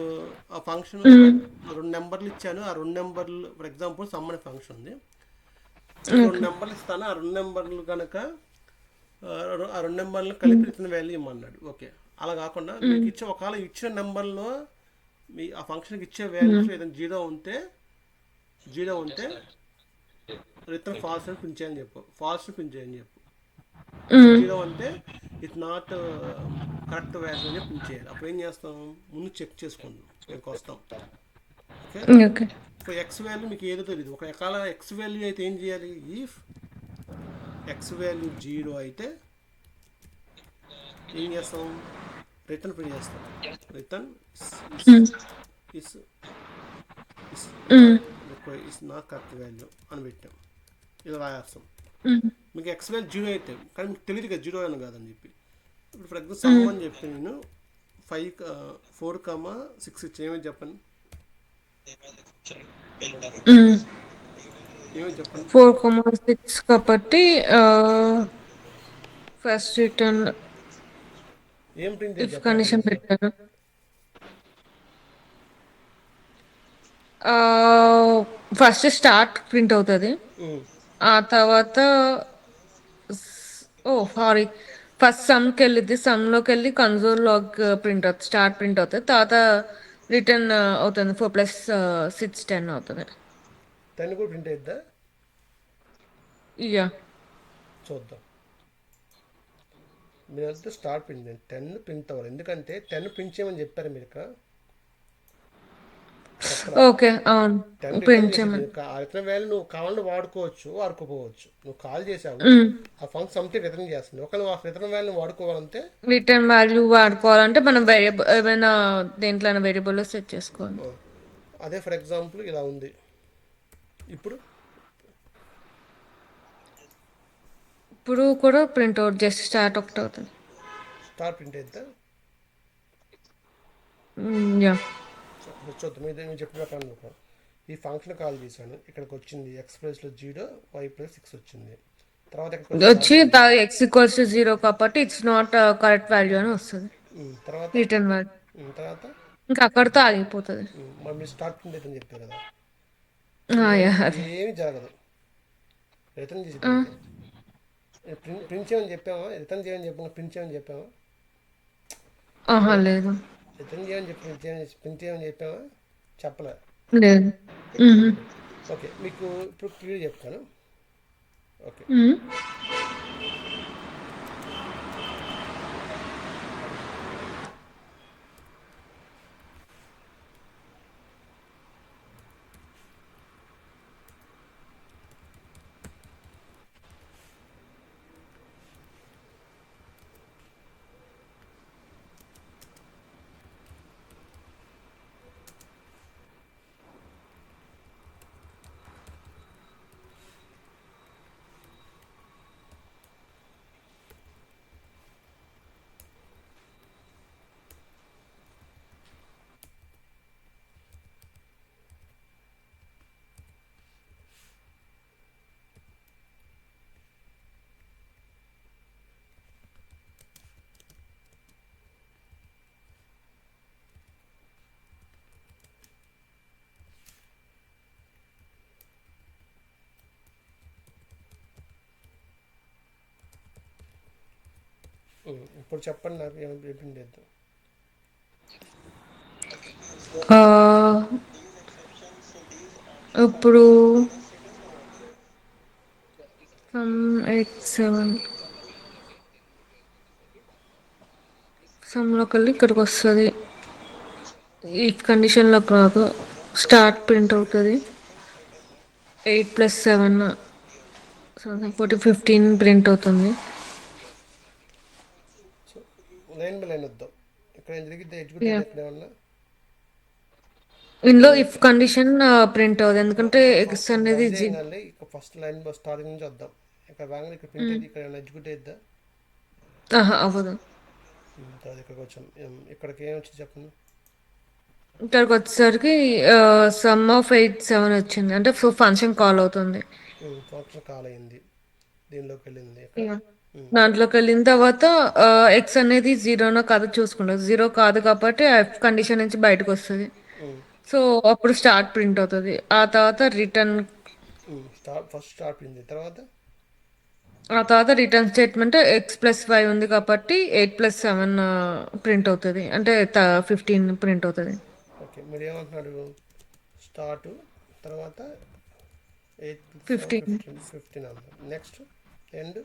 ఆ ఫంక్షన్ హ్మ్. 2 నెంబర్లు ఇచ్చాను, ఆ 2 నెంబర్లు ఫర్ ఎగ్జాంపుల్ సమ్ అనే ఫంక్షన్ ఉంది, మీకు 2 ఓకే. నెంబర్లు ఇస్తాను, ఆ 2 నెంబర్లు కనుక ఆ 2 నెంబర్లను కలిపి హ్మ్. రిటర్న్ వాల్యూ ఇమ్మన్నాడు. ఓకే, అలా కాకుండా మీకు హ్మ్. ఒకవేళ ఇచ్చిన నెంబర్లో మీ ఆ ఫంక్షన్కి ఇచ్చే హ్మ్. వాల్యూస్ ఏదైనా జీరో ఉంటే రిటర్న్ ఫాల్స్ అని ప్రింట్ చేయని చెప్పు, ఫాల్స్ని ప్రింట్ చేయని చెప్పు. సో హ్మ్. జీరో అంటే ఇట్ నాట్ కరెక్ట్ వాల్యూ అని ప్రింట్ చేయాలి. అప్పుడు ఏం చేస్తాం? ముందు చెక్ చేసుకుందాం, ఇక్కడికి వస్తాం. Okay, okay. ఇప్పుడు ఎక్స్ వాల్యూ మీకు ఏదో తెలియదు, ఒక రకాల ఎక్స్ వాల్యూ అయితే ఏం చేయాలి? ఇఫ్ ఎక్స్ వాల్యూ జీరో అయితే ఏం చేస్తాం? రిటర్న్ ప్రింట్ చేస్తాం. రిటర్న్ ఇస్ హ్మ్. ఇస్ ఇస్ హ్మ్. Not is not correct value అని పెట్టాం, ఇలా రాయేస్తాం. హ్మ్. మీకు ఎక్స్ వాల్యూ జీరో అయితే కానీ మీకు తెలియదు కదా జీరో అని కాదని చెప్పి. ఇప్పుడు ఫర్ ఎగ్జాంపుల్ సమ్ హ్మ్. అని చెప్పి నేను 4,6 ఇచ్చి ఏమని చెప్పండి? హ్మ్. ఏమని చెప్పండి? 4,6 కాబట్టి ఫస్ట్ రిటర్న్ ఏం ప్రింట్ చేసి ఇఫ్ చెప్పండి అక్కడ కండిషన్ నుంచి? పెట్టారు. ఆహ్, ఫస్ట్ స్టార్ట్ ప్రింట్ అవుతది. ఆ తర్వాత సారీ. ఫస్ట్ సమ్‌కెళ్ళిద్ది. సమ్‌లోకెళ్ళి కన్సోల్ లాగ్ ప్రింట్ అవుతది. స్టార్ట్ ప్రింట్ అవుతది. తర్వాత రిటర్న్ అవుతుంది. 4 + 6 10 అవుతది. 10 కూడా ప్రింట్ అయిద్దా? యాహ్! చూద్దాం. మీరంతా స్టార్ట్ ప్రింట్ చేయండి, 10 ప్రింట్ అవ్వాలి, ఎందుకంటే 10 ప్రింట్ చేయమని చెప్పారు మీరు ఇక్కడ చెప్పలా. ఓకే. అవును. 10 రిటర్న్ ప్రింట్ చేసేది, చేయమని. ఆ రిటర్న్ వాల్యూ నువ్వు కావాలని వాడుకోవచ్చు, వాడుకోపోవచ్చు. నువ్వు కాల్ చేసావు, హ్మ్. ఆ ఫంక్షన్ సంథింగ్ రిటర్న్ చేస్తుంది. ఒకవేళ నువ్వు ఆ రిటర్న్ వాల్యూని వాడుకోవాలంటే రిటర్న్ వాల్యూ వాడుకోవాలంటే మనం ఏమైనా దేంట్లోైనా వేరియబుల్‌లో సెట్ చేసుకోవాలి. ఆ, అదే ఫర్ ఎగ్జాంపుల్ ఇలా ఉంది. ఇప్పుడు ఇప్పుడు కూడా ప్రింట్అవుట్ జస్ట్ స్టార్ట్ ఒకటి అవుతుంది. స్టార్ ప్రింట్ అయితే యా. చూద్దాం. మీరు చెప్పిన ప్రకారం చూద్దాం. ఈ ఫంక్షన్ కాల్ చేశాను, ఇక్కడికి వచ్చింది ఎక్స్ ప్లేస్లో 0, వై ప్లస్ 6 వచ్చింది. తర్వాత ఇక్కడికి వచ్చి వచ్చి దాంట్లో ఎక్స్ ఈక్వల్స్ టు 0 కాబట్టి ఇట్స్ నాట్ కరెక్ట్ వాల్యూ అని వస్తుంది తర్వాత రిటర్న్ వాల్యూ. తర్వాత ఇంకా అక్కడితో ఆగిపోతుంది. మరి మీరు స్టార్ ప్రింట్ అయితే అని చెప్పారు కదా, యా అదే. ఏమి జరగదు. రిటర్న్ చేసి ప్రింట్ ప్రింట్ చేయమని చెప్పామా, రిటర్న్ చేయమని చెప్పామా, ప్రింట్ చేయమని చెప్పామా, ఆహా లేదు. రిటర్న్ చేయమని చెప్పి ప్రింట్ చేయమని చెప్పామా, చెప్పలే. లేదు. ఓకే. ఓకే, మీకు ఇప్పుడు క్లియర్ చెప్తాను. ఓకే. ఇప్పుడు చెప్పండి, నాకు ఏమైనా ప్రింట్ చేద్దాం. ఇప్పుడు 8 7 సమ్లోకి వెళ్ళి ఇక్కడికి వస్తుంది. ఈ కండిషన్లోకి రాదు, స్టార్ట్ ప్రింట్ అవుతుంది. 8 + 7 15 ప్రింట్ అవుతుంది. సో లైన్ బై లైన్ వద్దాం. ఇక్కడ ఏం జరిగితే ఎగ్జిక్యూట్ అయితే ఎక్కడ ఏమన్నా ఇందులో ఇక్కడ ఇఫ్ కండిషన్ ప్రింట్ అవుతుంది ఎందుకంటే ఎక్స్ అనేది రైజ్ అయ్యిందండి. ఇక ఫస్ట్ లైన్ బై స్టార్టింగ్ నుంచి వద్దాం. ఇక్కడ రాగానే ఇక్కడ ప్రింట్ అయితే ఇక్కడ ఏమైనా ఎగ్జిక్యూట్ అయిద్దా. అవ్వదు. తర్వాత ఇక్కడికి వచ్చాం. ఇక్కడికి ఏం వచ్చింది చెప్పండి. ఇక్కడికి వచ్చేసరికి సమ్ ఆఫ్ 8 7 వచ్చింది, అంటే ఫంక్షన్ కాల్ అవుతుంది. ఫంక్షన్ కాల్ అయింది, దీనిలోకి వెళ్ళింది ఇక్కడ. Yeah. దాంట్లోకి వెళ్ళిన తర్వాత ఎక్స్ అనేది జీరోనో కాదో చూసుకుంటాం. జీరో కాదు కాబట్టి ఎఫ్ కండిషన్ నుంచి బయటకు వస్తుంది. సో అప్పుడు స్టార్ట్ ప్రింట్ అవుతుంది. ఆ తర్వాత రిటర్న్ ఫస్ట్ స్టార్ట్ అయింది. తర్వాత రిటర్న్ స్టేట్మెంట్ x + 5 ఉంది కాబట్టి 8 + 7 ప్రింట్ అవుతుంది, అంటే 15 ప్రింట్ అవుతుంది. ఓకే, మీరు ఏమంటున్నారు, స్టార్ట్ తర్వాత 8 15 15 అన్నారు. నెక్స్ట్ ఎండ్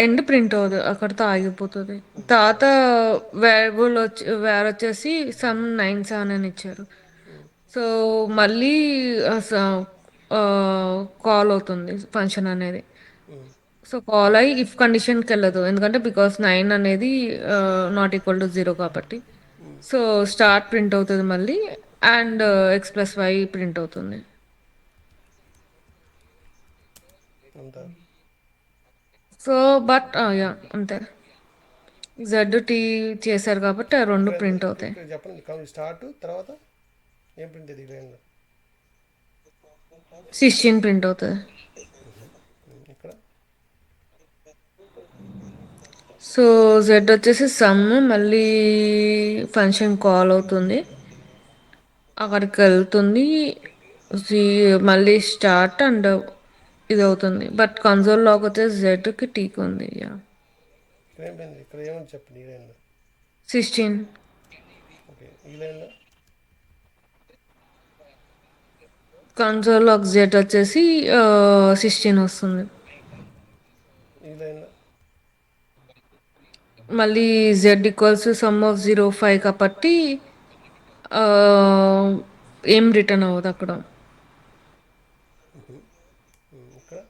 ఎండ్ ప్రింట్ అవ్వదు, అక్కడితో ఆగిపోతుంది. తర్వాత వేరియబుల్ వచ్చేసి సమ్ 9 7 అని ఇచ్చారు. సో మళ్ళీ కాల్ అవుతుంది ఫంక్షన్ అనేది. సో కాల్ అయ్యి ఇఫ్ కండిషన్కి వెళ్ళదు, ఎందుకంటే బికాస్ 9 అనేది నాట్ ఈక్వల్ టు 0 కాబట్టి. సో స్టార్ట్ ప్రింట్ అవుతుంది మళ్ళీ, అండ్ x + 5 ప్రింట్ అవుతుంది. అంతా. సో బట్ యా అంతే. Z T చేశారు కాబట్టి ఆ రెండు ఇక్కడ ప్రింట్ అవుతాయి. ఇక్కడ చెప్పండి, స్టార్ట్ తర్వాత ఏం ప్రింట్ అది వేగంగా 16 ప్రింట్ అవుతుంది. ఇక్కడ. సో Z వచ్చేసి సమ్, మళ్ళీ ఫంక్షన్ కాల్ అవుతుంది, అక్కడికి వెళ్తుంది, మళ్ళీ స్టార్ట్ అండ్ ఇది అవుతుంది. బట్ కన్సోల్ లాగ్ వచ్చేసి జెడ్కి టీకి ఉంది. యా ఇక్కడ ఏం పోయింది, ఇక్కడ ఏమని చెప్పండి ఈ లైన్లో. 16 ఓకే, ఈ లైన్లో కన్సోల్ లాగ్ జెడ్ వచ్చేసి 16 వస్తుంది. ఈ లైన్లో మళ్ళీ Z ఈక్వల్స్ సమ్ ఆఫ్ 0 5 కాబట్టి ఏం రిటర్న్ అవ్వదు అక్కడ. ఇక్కడ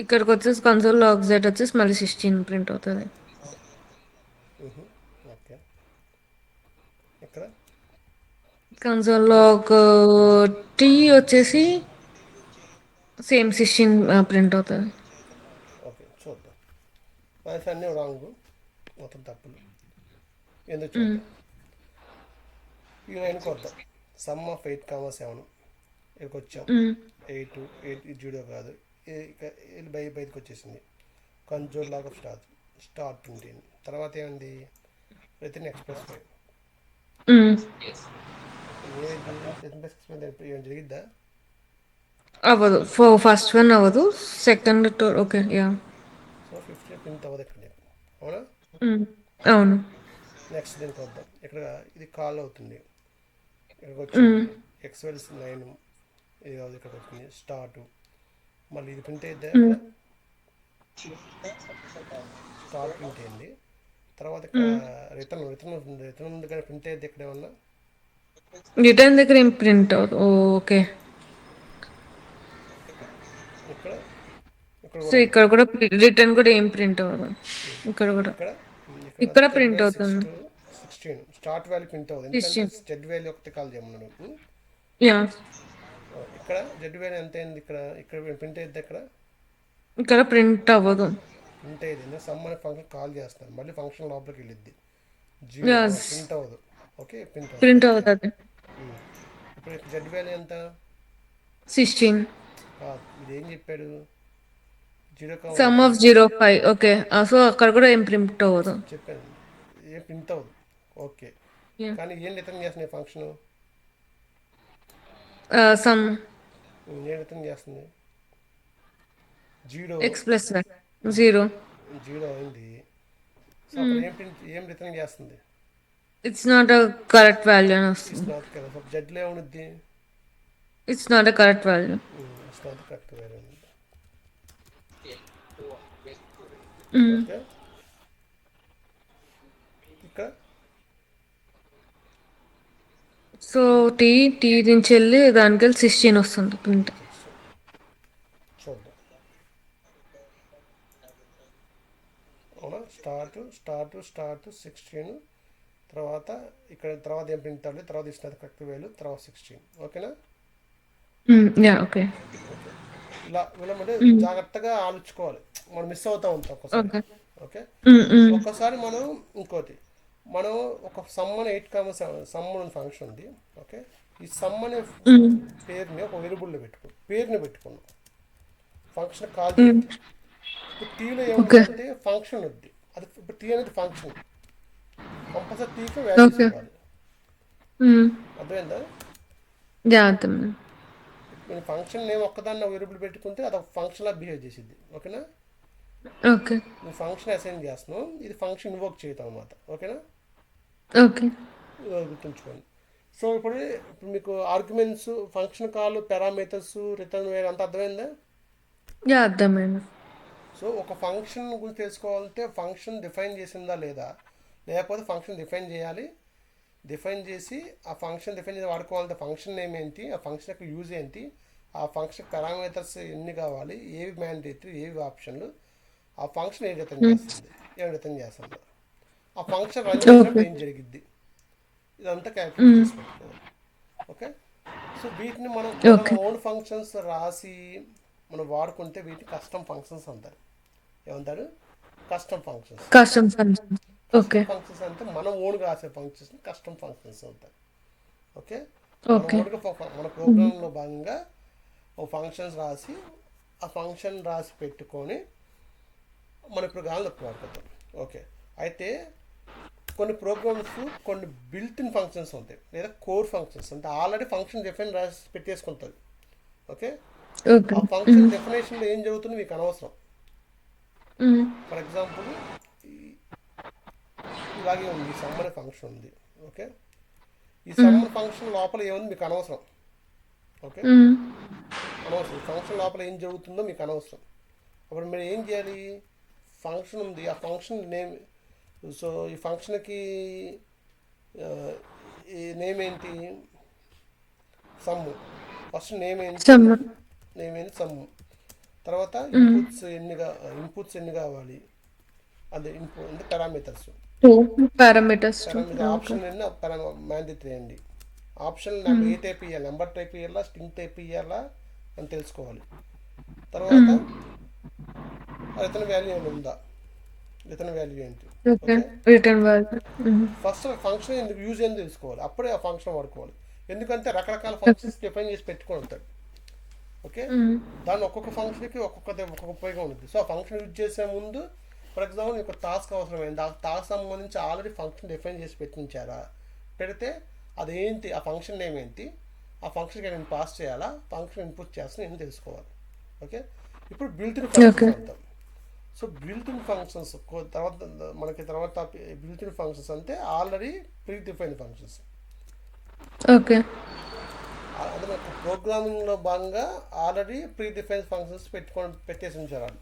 ఇక్కడికి వచ్చేసి కన్సోల్ లాగ్ Z వచ్చేసి మళ్ళీ 16 ప్రింట్ అవుతుంది. ఓకే. ఇక్కడ కన్సోల్ లాగ్ T వచ్చేసి సేమ్ 16 ప్రింట్ అవుతుంది. ఓకే చూద్దాం. మ్యాథ్స్ అన్నీ రాంగ్, మొత్తం తప్పులు. ఎందుకు చూద్దాం. ఈ లైన్కి వద్దాం. సమ్ ఆఫ్ 8, 7 ఇక్కడికి వచ్చాం. 8 ఇది జీరో కాదు, ఇది బయటకు వచ్చేసింది. కంట్రోల్ లాగా స్టార్ట్ ఉంటుంది. తర్వాత ఏమైంది, విత్ ఇన్ ఎక్స్ప్రెస్ వే. ఏం జరిగిద్దా? అవ్వదు. ఫస్ట్ వన్ అవ్వదు, second okay yeah. So 15 print అవ్వదు ఇక్కడ నీకు, అవునా? అవును. నెక్స్ట్ దీనికి వద్దాం. ఇక్కడ ఇది కాల్ అవుతుంది, ఇక్కడికి వచ్చింది. ఎక్స్వెల్స్ 9 ఇది కాదు, ఇక్కడికి వచ్చింది స్టార్ట్. మళ్ళీ ఇది ప్రింట్ అయితే ఇక్కడ స్టార్ ప్రింట్ అయింది. తర్వాత ఇక్కడ రిటర్న్ ఉంది కానీ ప్రింట్ అయితే ఇక్కడ ఏమన్నా రిటర్న్ దగ్గర ఏం ప్రింట్ అవుతుంది. ఓకే. ఇక్కడ ఇక్కడ సో కూడా ఇక్కడ కూడా రిటర్న్ కూడా ఏం ప్రింట్ అవ్వదు. ఇక్కడ కూడా ఇక్కడ ఇక్కడ ఇక్కడ స్టెడ్ ప్రింట్ వాల్యూ అవుతుంది. 16 స్టార్ట్ వాల్యూ ప్రింట్ అవుతుంది, ఎందుకంటే 16 స్టెడ్ వాల్యూ ఒకటి కాల్ చేయమన్నాడు. యా. ఇక్కడ జెడ్ వాల్యూ ఎంత అయింది, ఇక్కడ ఇక్కడ ప్రింట్ అయితే ఇక్కడ ఇక్కడ ప్రింట్ అవ్వదు. ప్రింట్ అయ్యింది. సమ్ అనే ఫంక్షన్ కాల్ చేస్తున్నారు, మళ్ళీ ఫంక్షన్ లోపలికి వెళ్ళిద్ది. Zero yes. ప్రింట్ అవ్వదు. ఓకే ప్రింట్ అవ్వదు. Print okay. అవుతుంది. ఇప్పుడు జెడ్ వాల్యూ ఎంత? 16 ఇది ఏం చెప్పాడు, zero sum of 05. Okay. So అక్కడ కూడా ఏం ప్రింట్ అవ్వదు. చెప్పాను, ఏం ప్రింట్ అవ్వదు. Okay, yeah. కానీ ఏం రిటర్న్ చేస్తున్నాయి ఫంక్షన్, సమ్ ఏం రిటర్న్ చేస్తుంది? జీరో. X plus 0. జీరో అయింది. సో అప్పుడు ఏం రిటర్న్ చేస్తుంది? It's not a correct value అని ఇట్స్ వస్తుంది. Not correct. ఒక జడ్లో ఏముంది? It's not a correct value. It's not correct వేరే ఉంది. ఓకే, ఇక్కడ సో టీ నుంచి వెళ్ళి దానికి వెళ్ళి 16 వస్తుంది ప్రింట్. చూద్దాం. అవునా, స్టార్ట్ 16. తర్వాత ఇక్కడ తర్వాత ఏం ప్రింట్ అవ్వలేదు, తర్వాత ఇచ్చిన కరెక్ట్ వేలు, తర్వాత 16. ఓకేనా? Yeah okay. ఓకే, ఇలా వీళ్ళమంటే జాగ్రత్తగా ఆలోచించుకోవాలి, మనం మిస్ అవుతూ ఉంటాం ఒక్కసారి. ఓకే. ఓకే, ఒక్కసారి మనం ఇంకోటి, మనం ఒక సమ్ అనే 8, 7 సమ్ అనే ఫంక్షన్ ఉంది. ఓకే, ఈ సమ్ అనే పేరుని ఒక వేరియబుల్లో పెట్టుకున్నాం, ఫంక్షన్ కాల్ చేయండి. ఇప్పుడు టీలో ఏముందంటే ఫంక్షన్ ఉంది, అది ఇప్పుడు టీ అనేది ఫంక్షన్, కంపల్సరీ టీకి వాల్యూస్ ఇవ్వాలి. అర్థమైందా? యా అర్థమైంది. నేను ఫంక్షన్ నేమ్ ఒక్కదాన్ని వేరియబుల్ పెట్టుకుంటే అది ఒక ఫంక్షన్లా బిహేవ్ చేసిద్ది. ఓకేనా? ఓకే. నువ్వు ఫంక్షన్ అసైన్ చేస్తున్నావు, ఇది ఫంక్షన్ ఇన్వోక్ చేయటం అన్నమాట. ఓకేనా? ఓకే. గుర్తుంచుకోండి. సో ఇప్పుడు మీకు arguments, function call, parameters, return వేరే అంత అర్థమైందా? యా అర్థమైంది. సో ఒక ఫంక్షన్ గురించి తెలుసుకోవాలంటే ఫంక్షన్ డిఫైన్ చేసిందా లేదా, లేకపోతే ఫంక్షన్ డిఫైన్ చేయాలి. డిఫైన్ చేసి ఆ ఫంక్షన్ డిఫైన్ చేసి వాడుకోవాలంటే ఫంక్షన్ నేమ్ ఏంటి, ఆ ఫంక్షన్ యొక్క యూజ్ ఏంటి, ఆ ఫంక్షన్ పారామీటర్స్ ఎన్ని కావాలి, ఏవి మ్యాండేటరీ, ఏవి ఆప్షన్లు, ఆ ఫంక్షన్ ఏం రిటర్న్ చేస్తుంది, ఆ ఫంక్షన్ రన్ చేసినప్పుడు ఏం జరిగిద్ది, ఇదంతా క్యాల్కులేట్ చేసి పెట్టుకోవాలి. ఓకే, సో వీటిని మనం ఓన్ ఫంక్షన్స్ రాసి మనం వాడుకుంటే వీటిని కస్టమ్ ఫంక్షన్స్ అంటారు. ఏమంటారు? Custom functions. Custom function. Okay. Functions అంటే మనం ఓన్గా రాసే ఫంక్షన్స్ కస్టమ్ ఫంక్షన్స్ అవుతాయి. Okay, okay. మన ప్రోగ్రాంలో భాగంగా ఓ ఫంక్షన్స్ రాసి ఆ ఫంక్షన్ రాసి పెట్టుకొని మన ఇప్పుడు గాల్లో వాడుకుంటాం. ఓకే, అయితే కొన్ని ప్రోగ్రామ్స్ కొన్ని బిల్ట్ ఇన్ ఫంక్షన్స్ ఉంటాయి, లేదా కోర్ ఫంక్షన్స్ అంటే ఆల్రెడీ ఫంక్షన్ డిఫైన్ రాసి పెట్టేసుకుంటుంది. ఓకే, ఆ ఫంక్షన్ డెఫినేషన్లో ఏం జరుగుతుందో మీకు అనవసరం. ఫర్ ఎగ్జాంపుల్ ఇలాగే ఉంది, సమ్ అనే ఫంక్షన్ ఉంది. ఓకే, ఈ సమ్ ఫంక్షన్ లోపల ఏముంది మీకు అనవసరం. ఓకే, అనవసరం. ఈ ఫంక్షన్ లోపల ఏం జరుగుతుందో మీకు అనవసరం. అప్పుడు మీరు ఏం చేయాలి, ఫంక్షన్ ఉంది, ఆ ఫంక్షన్ నేమ్. సో ఈ ఫంక్షన్కి ఈ నేమ్ ఏంటి, సమ్ము. ఫస్ట్ నేమ్ ఏంటి, సమ్ము. తర్వాత ఇన్పుట్స్ ఎన్ని కావాలి, అదే ఇన్పుట్ అంటే పారామీటర్స్. పారామీటర్స్ ఆప్షన్ మ్యాండేటరీ అండి. ఆప్షన్ ఏ టైప్ ఇవ్వాలి, నెంబర్ టైప్ ఇవ్వాలా, స్ట్రింగ్ టైప్ ఇవ్వాలా అని తెలుసుకోవాలి. తర్వాత ఇతని వాల్యూ ఏమైనా ఉందా, ఇతని వాల్యూ ఏంటి. Okay. Okay, return value. First function ఎందుకు యూజ్ ఎందుకు తీసుకోవాలి, అప్పుడే ఆ ఫంక్షన్ వాడుకోవాలి. ఎందుకంటే రకరకాల ఫంక్షన్స్ డిఫైన్ చేసి పెట్టుకొని ఉంటాడు. ఓకే, దాన్ని ఒక్కొక్క ఫంక్షన్కి ఒక్కొక్క ఉపయోగం ఉంటుంది. సో ఆ ఫంక్షన్ యూజ్ చేసే ముందు ఫర్ ఎగ్జాంపుల్ మీకు టాస్క్ అవసరమైంది, ఆ టాస్క్ సంబంధించి ఆల్రెడీ ఫంక్షన్ డిఫైన్ చేసి పెట్టించారా, పెడితే అదేంటి, ఆ ఫంక్షన్ నేమ్ ఏంటి, ఆ ఫంక్షన్కి నేను పాస్ చేయాలా, ఫంక్షన్ ఇన్పుట్ చేస్తాను నేను తెలుసుకోవాలి. ఓకే, ఇప్పుడు బిల్ట్ ఇన్ ఫంక్షన్స్ అంటాం. సో బిల్ట్ ఇన్ ఫంక్షన్స్ తర్వాత బిల్ట్ ఇన్ ఫంక్షన్స్ అంటే already pre define functions. Okay. అదే మనకు ప్రోగ్రామింగ్లో భాగంగా ఆల్రెడీ ప్రీ డిఫైన్ ఫంక్షన్స్ పెట్టేసి ఉంచారు వాళ్ళు.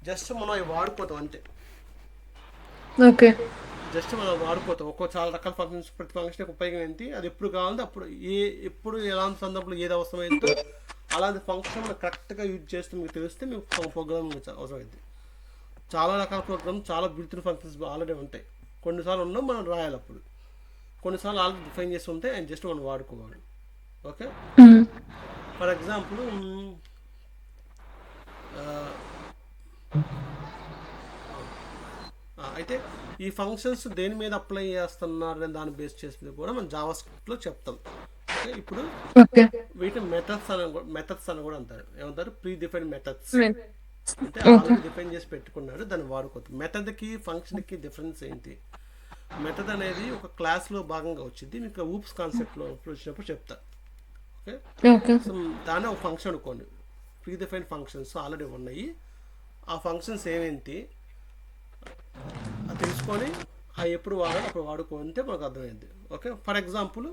జస్ట్ మనం అవి వాడుకోతాం అంతే. ఓకే. జస్ట్ మనం వాడుకోతాం. చాలా రకాల ఫంక్షన్స్, ప్రతి ఫంక్షన్ ఉపయోగం ఏంటి, అది ఎప్పుడు కావాలంటే అప్పుడు ఎప్పుడు ఎలాంటి సందర్భంలో ఏది అవసరమైందో అలాంటి ఫంక్షన్ మనం కరెక్ట్గా యూజ్ చేస్తే మీకు తెలిస్తే మీకు ప్రోగ్రామింగ్ అవసరమైంది. చాలా రకాల ప్రోగ్రామ్, చాలా బిల్ట్ ఫంక్షన్స్ ఆల్రెడీ ఉంటాయి. కొన్నిసార్లు ఉన్నాం మనం రాయాలి, అప్పుడు కొన్నిసార్లు ఆల్రెడీ డిఫైన్ చేసి ఉంటాయి అండ్ జస్ట్ మనం వాడుకోవాలి. ఓకే, ఫర్ ఎగ్జాంపుల్ అయితే ఈ ఫంక్షన్స్ దేని మీద అప్లై చేస్తున్నారని దాన్ని బేస్ చేసింది కూడా మనం జావా స్క్రిప్ట్లో చెప్తాం. ఓకే, ఇప్పుడు వీటిని మెథడ్స్ అని కూడా అంటారు. ఏమంటారు, ప్రీ డిఫైన్ మెథడ్స్. అంటే ఆల్రెడీ డిఫైన్ చేసి పెట్టుకున్నాడు, దాన్ని వాడుకోవచ్చు. మెథడ్కి ఫంక్షన్కి డిఫరెన్స్ ఏంటి, మెథడ్ అనేది ఒక క్లాస్లో భాగంగా వచ్చింది, మీకు ఊప్స్ కాన్సెప్ట్లో వచ్చినప్పుడు చెప్తా. ఓకే, సో దాన్ని ఒక ఫంక్షన్ అనుకోండి, ప్రీ డిఫైన్ ఫంక్షన్స్ ఆల్రెడీ ఉన్నాయి, ఆ ఫంక్షన్స్ ఏమేంటి అది తెలుసుకొని అవి ఎప్పుడు వాడాలి అప్పుడు వాడుకుంటే మనకు అర్థమైంది. ఓకే, ఫర్ ఎగ్జాంపుల్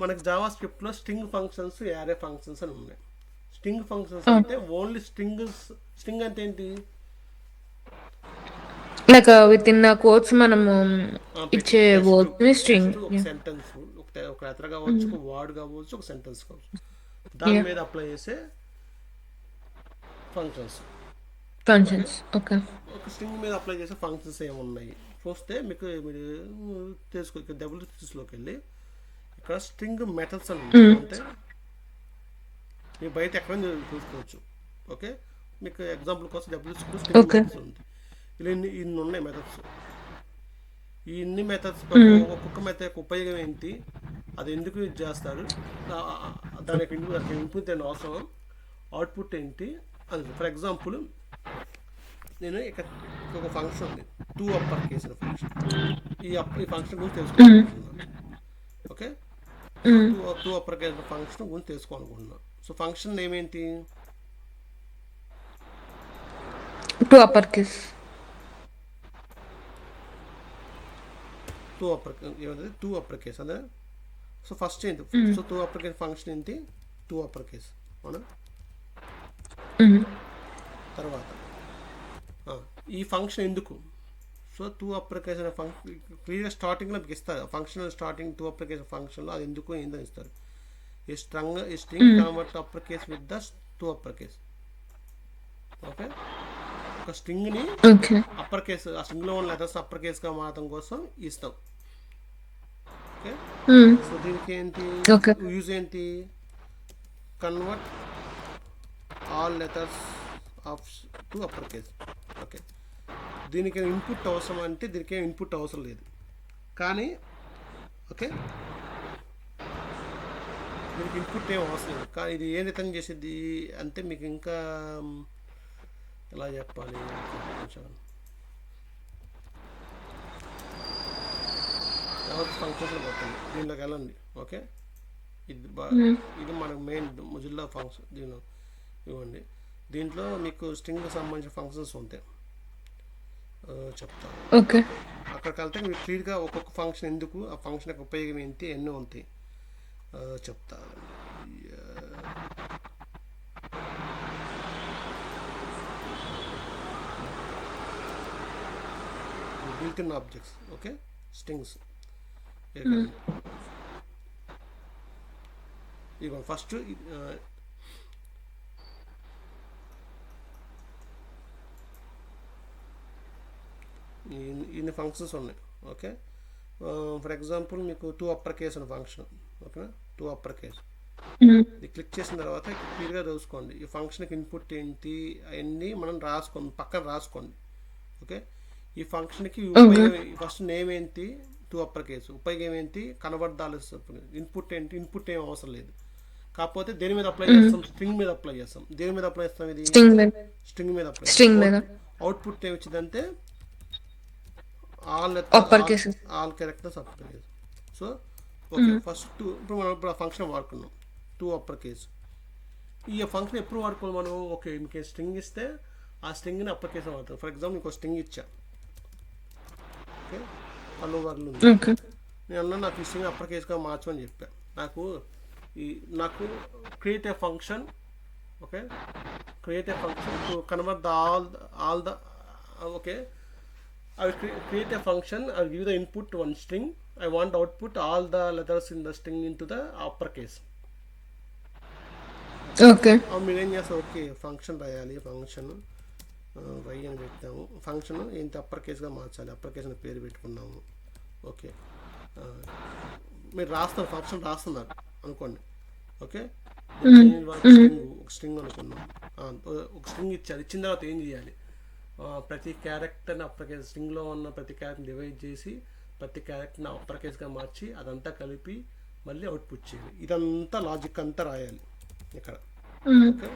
మనకి జావా స్క్రిప్ట్లో స్ట్రింగ్ ఫంక్షన్స్, యారే ఫంక్షన్స్ అని ఉన్నాయి. స్ట్రింగ్ ఫంక్షన్స్ అంటే ఓన్లీ స్ట్రింగ్ అంటే ఏంటి, లైక్ విత్ ఇన్ కోడ్స్ మనము ఇచ్చే వర్డ్స్ ని స్ట్రింగ్, ఒక సెంటెన్స్, ఒక లెటర్ కావచ్చు, ఒక వర్డ్ కావచ్చు, ఒక సెంటెన్స్ కావచ్చు, దాని మీద అప్లై చేసే ఫంక్షన్స్. ఓకే, ఒక స్ట్రింగ్ మీద అప్లై చేసే ఫంక్షన్స్ ఏమున్నాయి చూస్తే మీకు మీరు తెలుసుకో. ఇక్కడ డబ్ల్యూసీలోకి వెళ్ళి ఇక్కడ స్ట్రింగ్ మెథడ్స్ అని అంటే మీరు బయట ఎక్కడ చూసుకోవచ్చు. ఓకే, మీకు ఎగ్జాంపుల్ కోసం డబ్ల్యూసీలో స్ట్రింగ్ మెథడ్స్ ఉంది. ఇలా ఇన్ని ఉన్నాయి మెథడ్స్. ఈ ఇన్ని మెథడ్స్ ఒక్కొక్క మెథడ్ ఉపయోగం ఏంటి, అది ఎందుకు యూజ్ చేస్తారు, దానికి ఇన్పుట్ ఏంటి అవసరం, అవుట్పుట్ ఏంటి అని. ఫర్ ఎగ్జాంపుల్ నేను ఇక్కడ ఒక ఫంక్షన్ ఉంది, 2 అప్పర్ కేస్ అనే ఫంక్షన్. ఈ ఫంక్షన్ గురించి తెలుసుకోవాలనుకుంటున్నాను. ఓకే, 2 అప్పర్ కేస్ ఫంక్షన్ గురించి తెలుసుకోవాలనుకుంటున్నాను. సో ఫంక్షన్ నేమ్ ఏంటి, 2 అప్పర్ కేస్. 2 అప్పర్ ఏమంటే 2 అప్పర్ కేస్ అదే. సో ఫస్ట్ ఏంటి, సో 2 అప్పర్ కేస్ ఫంక్షన్ ఏంటి, 2 అప్పర్ కేస్ అవునా. తర్వాత ఈ ఫంక్షన్ ఎందుకు, సో 2 అప్పర్ కేస్ అనే ఫంక్షన్ క్లియర్గా స్టార్టింగ్లో మీకు ఇస్తారు. ఫంక్షన్ స్టార్టింగ్ 2 అప్పర్ కేస్ ఫంక్షన్లో అది ఎందుకు ఏందని ఇస్తారు. ఈ string convert upper case with the 2 upper case. Okay, ఒక స్ట్రింగ్ని అప్పర్ కేస్, ఆ స్ట్రింగ్లో ఉన్న లెటర్స్ అప్పర్ కేస్గా మార్చడం కోసం ఇస్తాం. ఓకే, సో దీనికి ఏంటి యూజ్ ఏంటి, convert all letters of 2 upper case. Okay, దీనికి ఇన్పుట్ అవసరం అంటే దీనికి ఏం ఇన్పుట్ అవసరం లేదు, కానీ ఓకే దీనికి ఇన్పుట్ ఏం అవసరం లేదు, కానీ ఇది ఏం రిటర్న్ చేసేది అంటే మీకు ఇంకా ఎలా చెప్పాలి, ఫంక్షన్స్లో పడుతుంది. దీనిలోకి వెళ్ళండి. ఓకే, ఇది మనకు మెయిన్ మొజిల్లా ఫంక్షన్. దీనిలో ఇవ్వండి, దీంట్లో మీకు స్ట్రింగ్కి సంబంధించిన ఫంక్షన్స్ ఉంటాయి, చెప్తాను. ఓకే, అక్కడికి వెళ్తే మీరు క్లియర్గా ఒక్కొక్క ఫంక్షన్ ఎందుకు, ఆ ఫంక్షన్ యొక్క ఉపయోగం ఏంటి, ఎన్నో ఉంటాయి చెప్తా. Built in objects. Okay, strings ఇక ఫస్ట్ ఇన్ని ఫంక్షన్స్ ఉన్నాయి. ఓకే, ఫర్ ఎగ్జాంపుల్ మీకు 2 అప్పర్ కేస్ అనే ఫంక్షన్. ఓకేనా, 2 అప్పర్ కేస్ ఇది క్లిక్ చేసిన తర్వాత క్లియర్గా చూసుకోండి ఈ ఫంక్షన్కి ఇన్పుట్ ఏంటి అవన్నీ మనం రాసుకోండి, పక్కన రాసుకోండి. ఓకే, ఈ ఫంక్షన్కి ఉపయోగం ఫస్ట్ నేమ్ ఏంటి, టూ అప్పర్ కేసు, ఉపయోగం ఏంటి, కన్వర్ట్ డాలర్స్, ఇన్పుట్ ఏంటి, ఇన్పుట్ ఏం అవసరం లేదు. కాకపోతే దేని మీద అప్లై చేస్తాం, స్ట్రింగ్ మీద అప్లై చేస్తాం. దేని మీద అప్లై చేస్తాం, ఇది స్ట్రింగ్ మీద అప్లై చేస్తాం. అవుట్పుట్ ఏమి వచ్చిందంటే all all characters upper case. So okay, first ఇప్పుడు మనం ఇప్పుడు ఆ ఫంక్షన్ వాడుకున్నాం, టూ అప్పర్ కేసు. ఈ ఫంక్షన్ ఎప్పుడు వాడుకోవాలి మనం, ఓకే మీకు స్ట్రింగ్ ఇస్తే ఆ స్ట్రింగ్ని అప్పర్ కేసు వాడతాం. ఫర్ ఎగ్జాంపుల్ మీకు స్ట్రింగ్ ఇచ్చా, ఓకే హలో వరల్డ్ ఉంది, నేను అన్నా నాకు ఈ స్ట్రింగ్ అప్పర్ కేసుగా మార్చమని చెప్పా. నాకు create a function, okay create a function to convert the all the okay I will create a function. I will give the input to one string. I want to output all the letters in the string into the uppercase. Okay. మీరు ఏం చేస్తారు, ఓకే ఫంక్షన్ రాయాలి, ఫంక్షన్ వై అని పెట్టాము, ఫంక్షన్ ఏంటి అప్పర్ కేసుగా మార్చాలి, అప్పర్ కేసు అని పేరు పెట్టుకున్నాము. ఓకే, మీరు రాస్తున్నారు, ఫంక్షన్ రాస్తున్నారు అనుకోండి. ఓకే, ఒక స్ట్రింగ్ అనుకున్నాం, ఒక స్ట్రింగ్ ఇచ్చారు. ఇచ్చిన తర్వాత ఏం చేయాలి, ప్రతి క్యారెక్టర్ని అప్పర్ కేసు, స్ట్రింగ్లో ఉన్న ప్రతి క్యారెక్టర్ని డివైడ్ చేసి ప్రతి క్యారెక్టర్ని అప్పర్ కేసుగా మార్చి అదంతా కలిపి మళ్ళీ అవుట్పుట్ చేయాలి. ఇదంతా లాజిక్ అంతా రాయాలి ఇక్కడ. ఓకే,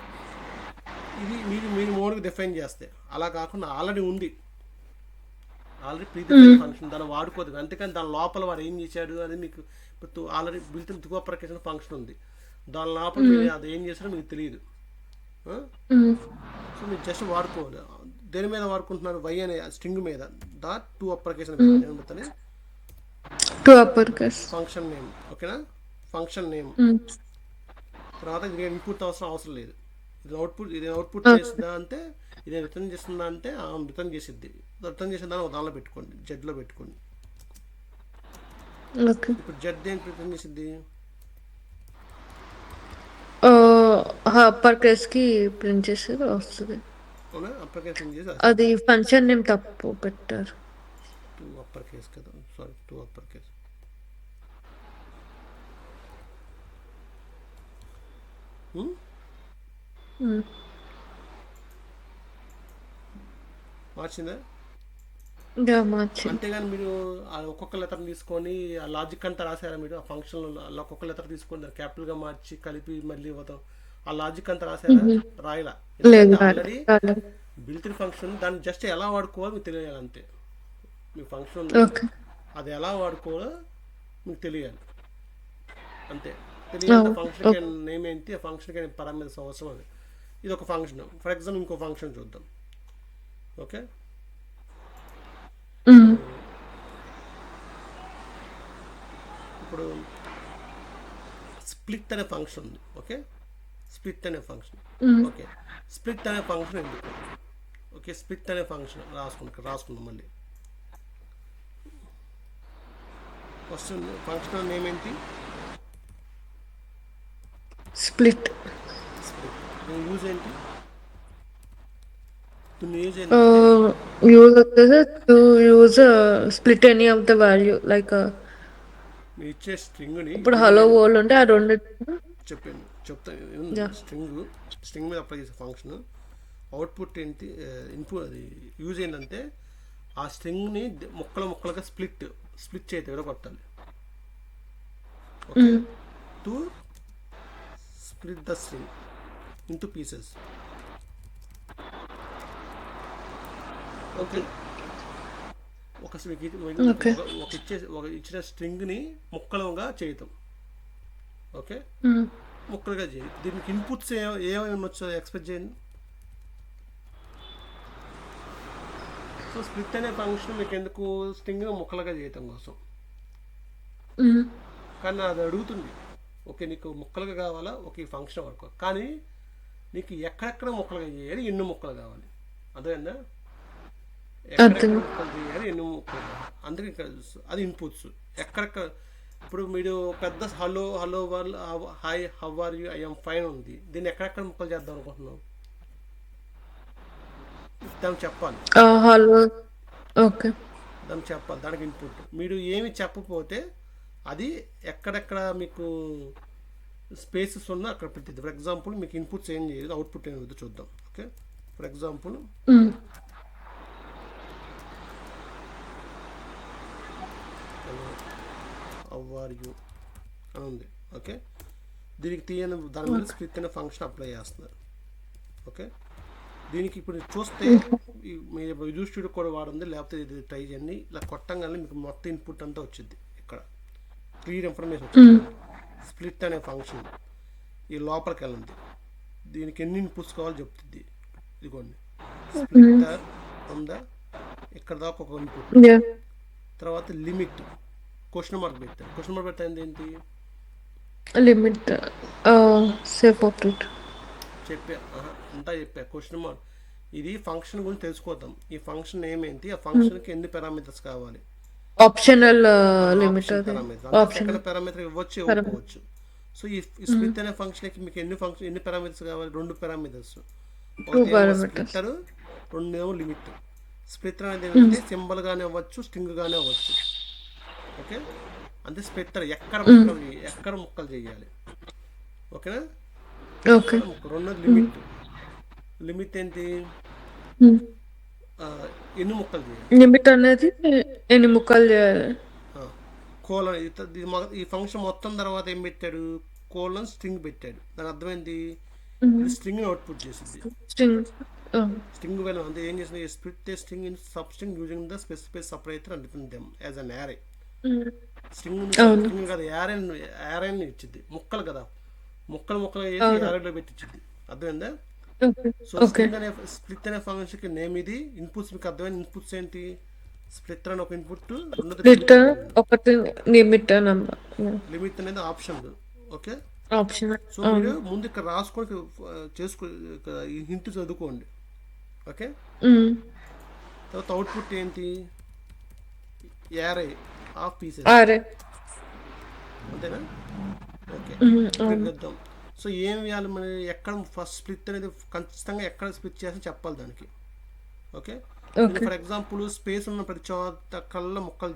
ఇది మీరు మోడ్కి డిఫైన్ చేస్తే. అలా కాకుండా ఆల్రెడీ ఉంది, ఆల్రెడీ ప్రీ డిఫైన్ ఫంక్షన్, దాన్ని వాడుకోదు. అంతేకాని దాని లోపల వాడు ఏం చేశాడు అని మీకు ఇప్పుడు already built two upper case function ఉంది, దాని లోపల మీరు అది ఏం చేశాడో మీకు తెలియదు. సో మీరు జస్ట్ వాడుకోవాలి. దేని మీద వాడుకుంటున్నారు, వై అనే స్ట్రింగ్ మీద డాట్ టూ అప్పర్ కేసు అని ఏమవుతుంది, two upper case function name. ఓకేనా, ఫంక్షన్ నేమ్ తర్వాత ఇది ఇన్పుట్ అవసరం లేదు. ఇది అవుట్పుట్ చేస్తుందా అంటే, ఇది రిటర్న్ చేస్తుందా అంటే రిటర్న్ చేసిద్ది. రిటర్న్ చేసిన దాన్ని ఒక దానిలో పెట్టుకోండి, జెడ్లో పెట్టుకోండి. ఇప్పుడు జెడ్ దేనికి రిటర్న్ చేసిద్ది, అప్పర్ కేస్ కి ప్రింట్ చేసి వస్తుంది. అవునా, అప్పర్ కేస్ ప్రింట్ చేసి అది ఫంక్షన్ నేమ్ తప్పు పెట్టారు, టూ అప్పర్ కేస్ కదా, సారీ టూ అప్పర్ కేస్. మార్చిందా, అంతేగాని మీరు ఒక్కొక్క లెటర్ తీసుకొని ఆ లాజిక్ అంతా రాసారా మీరు, ఆ ఫంక్షన్ ఒక్కొక్క లెటర్ తీసుకొని దాన్ని క్యాపిటల్గా మార్చి కలిపి మళ్ళీ ఇవ్వతాం, ఆ లాజిక్ అంతా రాసారా, రాయలా. ఆల్రెడీ బిల్ట్ ఫంక్షన్, దాన్ని జస్ట్ ఎలా వాడుకోవాలో మీకు తెలియాలి అంతే. మీ ఫంక్షన్ అది ఎలా వాడుకోవాలో మీకు తెలియాలి అంతే. తెలియాలంటే ఫంక్షన్కి నేమ్ ఏంటి, ఆ ఫంక్షన్కి పారామీటర్స్ అవసరం. అది ఇది ఒక ఫంక్షన్. ఫర్ ఎగ్జాంపుల్ ఇంకో ఫంక్షన్ చూద్దాం. ఓకే, ఇప్పుడు స్ప్లిట్ అనే ఫంక్షన్ ఉంది. ఓకే, స్ప్లిట్ అనే ఫంక్షన్. ఓకే, స్ప్లిట్ అనే ఫంక్షన్ ఎందుకు, ఓకే స్ప్లిట్ అనే ఫంక్షన్ రాసుకుందాం మళ్ళీ. ఫస్ట్ ఫంక్షన్ నేమ్ ఏంటి, స్ప్లిట్. యూజ్ ఏంటి, split any of the value, like మీరు ఇచ్చే స్ట్రింగ్ని, ఇప్పుడు హలో వరల్డ్ ఉంటే ఆ రెండు చెప్తాను. స్ట్రింగ్ మీద అప్లై చేసే ఫంక్షన్ అవుట్పుట్ ఏంటి, ఇన్పుట్, అది యూజ్ ఏంటంటే ఆ స్ట్రింగ్ని ముక్కలుగా స్ప్లిట్ చేస్తే విడగొట్టాలి. Okay, to split the string into pieces. Okay, ఒక ఇచ్చిన స్ట్రింగ్ని ముక్కలుగా చేయటం. ఓకే, ముక్కలుగా చేయాలి. దీనికి ఇన్పుట్స్ ఏమేమి వచ్చో ఎక్స్పెక్ట్ చేయండి. సో స్ప్లిట్ అనే ఫంక్షన్ మీకు ఎందుకు, స్ట్రింగ్ ముక్కలుగా చేయటం కోసం. కానీ అది అడుగుతుంది, ఓకే నీకు ముక్కలుగా కావాలా, ఓకే ఫంక్షన్ వర్క్, కానీ నీకు ఎక్కడెక్కడ ముక్కలుగా చేయాలి, ఎన్ని ముక్కలు కావాలి, అదేనా ఎక్కడెక్కడ ముక్కలు చేయాలి, ఎన్ని ముక్కలు కావాలి. అందుకే ఇక్కడ అది ఇన్పుట్స్ ఎక్కడెక్కడ. ఇప్పుడు మీరు పెద్ద hello world, hi how are you, I'm fine ఉంది. దీన్ని ఎక్కడెక్కడ ముక్కలు చేద్దాం అనుకుంటున్నాం, దానికి చెప్పాలి. దానికి చెప్పాలి, దానికి ఇన్పుట్. మీరు ఏమి చెప్పకపోతే అది ఎక్కడెక్కడ మీకు స్పేసెస్ ఉన్న అక్కడ పెట్టింది. ఫర్ ఎగ్జాంపుల్ మీకు ఇన్పుట్స్ ఏం చేయదు, అవుట్పుట్ ఏం వద్దు చూద్దాం. Okay, for example how are you అని ఉంది. ఓకే, దీనికి తీయని దాని మీద స్ప్లిట్ అనే ఫంక్షన్ అప్లై చేస్తున్నారు. ఓకే, దీనికి ఇప్పుడు చూస్తే మీరు విజువల్ స్టూడియో కూడా వాడింది, లేకపోతే ఇది ట్రై చేయండి. ఇలా కొట్టంగానే మీకు మొత్తం ఇన్పుట్ అంతా వచ్చింది. ఇక్కడ క్లియర్ ఇన్ఫర్మేషన్ వచ్చింది. స్ప్లిట్ అనే ఫంక్షన్ ఈ లోపలికి వెళ్ళింది. దీనికి ఎన్ని ఇన్పుట్స్ కావాలో చెప్తుంది. ఇదిగోండి స్ప్లిట్టర్ ఉందా, ఇక్కడ దాకా ఒక ఇన్పుట్, తర్వాత లిమిట్ క్వశ్చన్ మార్క్ పెట్టారు. క్వశ్చన్ మార్క్ పెట్టింది ఏంటి, లిమిట్ సేఫ్ ఆపరేట్ చెప్పా అంతా చెప్పా. క్వశ్చన్ మార్క్ ఇది ఫంక్షన్ గురించి తెలుసుకోవద్దాం. ఈ ఫంక్షన్ ఏమేంటి, ఆ ఫంక్షన్కి ఎన్ని పారామీటర్స్ కావాలి, ఆప్షనల్ లిమిట్ అది సెకండ్ పారామీటర్ ఇవ్వచ్చు ఇవ్వకపోవచ్చు. సో ఈ స్ప్లిట్ అనే ఫంక్షన్కి మీకు ఎన్ని పారామీటర్స్ కావాలి, 2 పారామీటర్స్. Splitter, 2 limit. స్ప్లిట్టర్ అనేది ఏంటంటే సింబల్ గానే అవ్వచ్చు, స్ట్రింగ్ గానే అవ్వచ్చు. ఓకే, అంటే స్ప్లిట్టర్ ఎక్కడ ముక్కలు చేయాలి. ఓకేనా, ఓకే. 2 లిమిట్. లిమిట్ ఏంటి, ఎన్ని ముక్కలు చేయాలి. లిమిట్ అనేది ఎన్ని ముక్కలు చేయాలి. కోలన్, ఈ ఫంక్షన్ మొత్తం తర్వాత ఏం పెట్టాడు, కోలన్ స్ట్రింగ్ పెట్టాడు. దాని అర్థమైంది స్ట్రింగ్ అవుట్పుట్ చేసింది. స్ట్రింగ్ వాల్యూ అంటే ఏం చేసింది, split the string in sub string using the specified separator and different them as an array. String కదా, యారేని ఇచ్చింది. ముక్కలు కదా, ముక్కలు వేసి యారేలో పెట్టి ఇచ్చింది. అర్థమైందా. సో స్ప్లిట్ అనే ఫంక్షన్కి నేమ్ ఇది. ఇన్పుట్స్ మీకు అర్థమైన ఇన్పుట్స్ ఏంటి, స్ప్లిట్టర్ అని ఒక ఇన్పుట్, ఒకటి లిమిట్ లిమిట్ అనేది ఆప్షన్. Okay, option. సో మీరు ముందు ఇక్కడ రాసుకొని చేసుకో, ఈ హింట్ చదువుకోండి. ఓకే, తర్వాత అవుట్పుట్ ఏంటి, యారే ఆఫ్ పీసెస్. అంతేనా. ఓకే, చూద్దాం. సో ఏం వేయాలి మన, ఎక్కడ ఫస్ట్ స్ప్లిట్ అనేది ఖచ్చితంగా ఎక్కడ స్ప్లిట్ చేయాలని చెప్పాలి దానికి. ఓకే, ఫర్ ఎగ్జాంపుల్ స్పేస్ ఉన్న ప్రతి చోట కళ్ళ ముక్కలు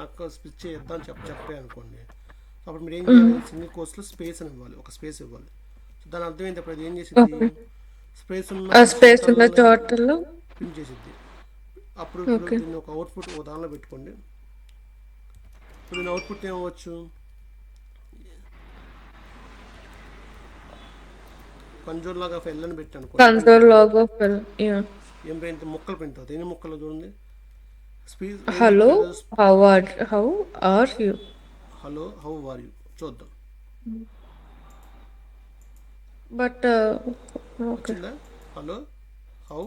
నాకు స్ప్లిట్ చేద్దాం చెప్పే అనుకోండి. అప్పుడు మీరు ఏం చేయాలి, సింగిల్ కోర్స్లో స్పేస్ అని ఇవ్వాలి, ఒక స్పేస్ ఇవ్వాలి. సో దాని అర్థం ఏంటి, అప్పుడు అది ఏం చేసింది, స్పేస్ ఉన్న చోటలో ప్రింట్ చేసిద్ది. అప్పుడు దీన్ని ఒక అవుట్పుట్ దానిలో పెట్టుకోండి. ఇప్పుడు దీని అవుట్పుట్ ఏమవచ్చు, కన్సోల్ లాగా ఫెల్ అని పెట్టి అనుకో, ఏం ప్రింట్, ముక్కలు ప్రింట్ అవుతాయి. ఎన్ని ముక్కలు చూడండి, hello how are you, hello how are you చూద్దాం. బట్ వచ్చిందా, హలో హౌ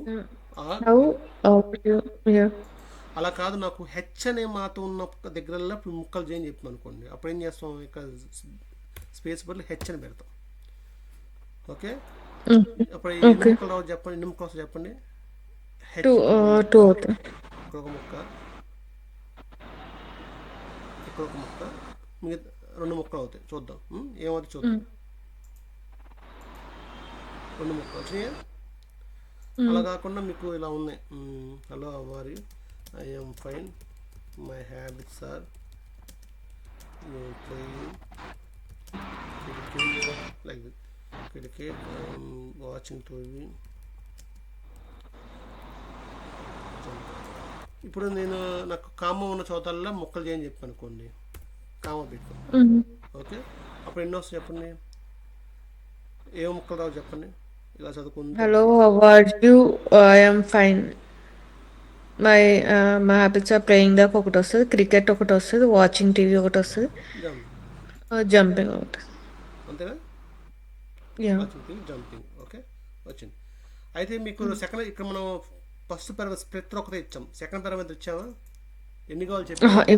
అలా కాదు, నాకు హెచ్ అనే మాట ఉన్న దగ్గరల్లో ముక్కలు చేయని చెప్తాను అనుకోండి. అప్పుడు ఏం చేస్తాం, ఇక్కడ స్పేస్ బదులు హెచ్ అని పెడతాం. ఓకే, అప్పుడు ఎన్ని ముక్కలు రావు చెప్పండి, ఎన్ని ముక్కలు వస్తాయి చెప్పండి. హెచ్ ఇక్కడ ఒక ముక్క, ఇక్కడ ఒక ముక్క, మిగతా 2 ముక్కలు అవుతాయి. చూద్దాం ఏమవుతుంది చూద్దాం. 2 ముక్కలు వచ్చినాయా. అలా కాకుండా మీకు ఇలా ఉన్నాయి, hello how are you, I am fine, my habits are playing like cricket, watching TV. ఇప్పుడు నాకు కామ ఉన్న చోటల్లో ముక్కలు చేయని చెప్పి అనుకోండి, కామ పెట్టుకోండి. ఓకే, అప్పుడు ఎన్ని వస్తాయి చెప్పండి, ఏ ముక్కలు రావు చెప్పండి. ఇలా చదువుకుంది, hello how are you, I am fine, my habits are playing దాకా ఒకటి వస్తుంది, క్రికెట్ ఒకటి వస్తుంది, వాచింగ్ టీవీ ఒకటి వస్తుంది, జంపింగ్ ఒకటి. అంతేనా, వాచింగ్ జంపింగ్. ఓకే, వచ్చింది. అయితే మీకు సెకండ్, ఇక్కడ మనం ఫస్ట్ పారామీటర్ స్ప్లిట్టర్ ఒకటే ఇచ్చాం, సెకండ్ పారామీటర్ ఇచ్చామా, ఎన్ని కావాలి చెప్పాలి.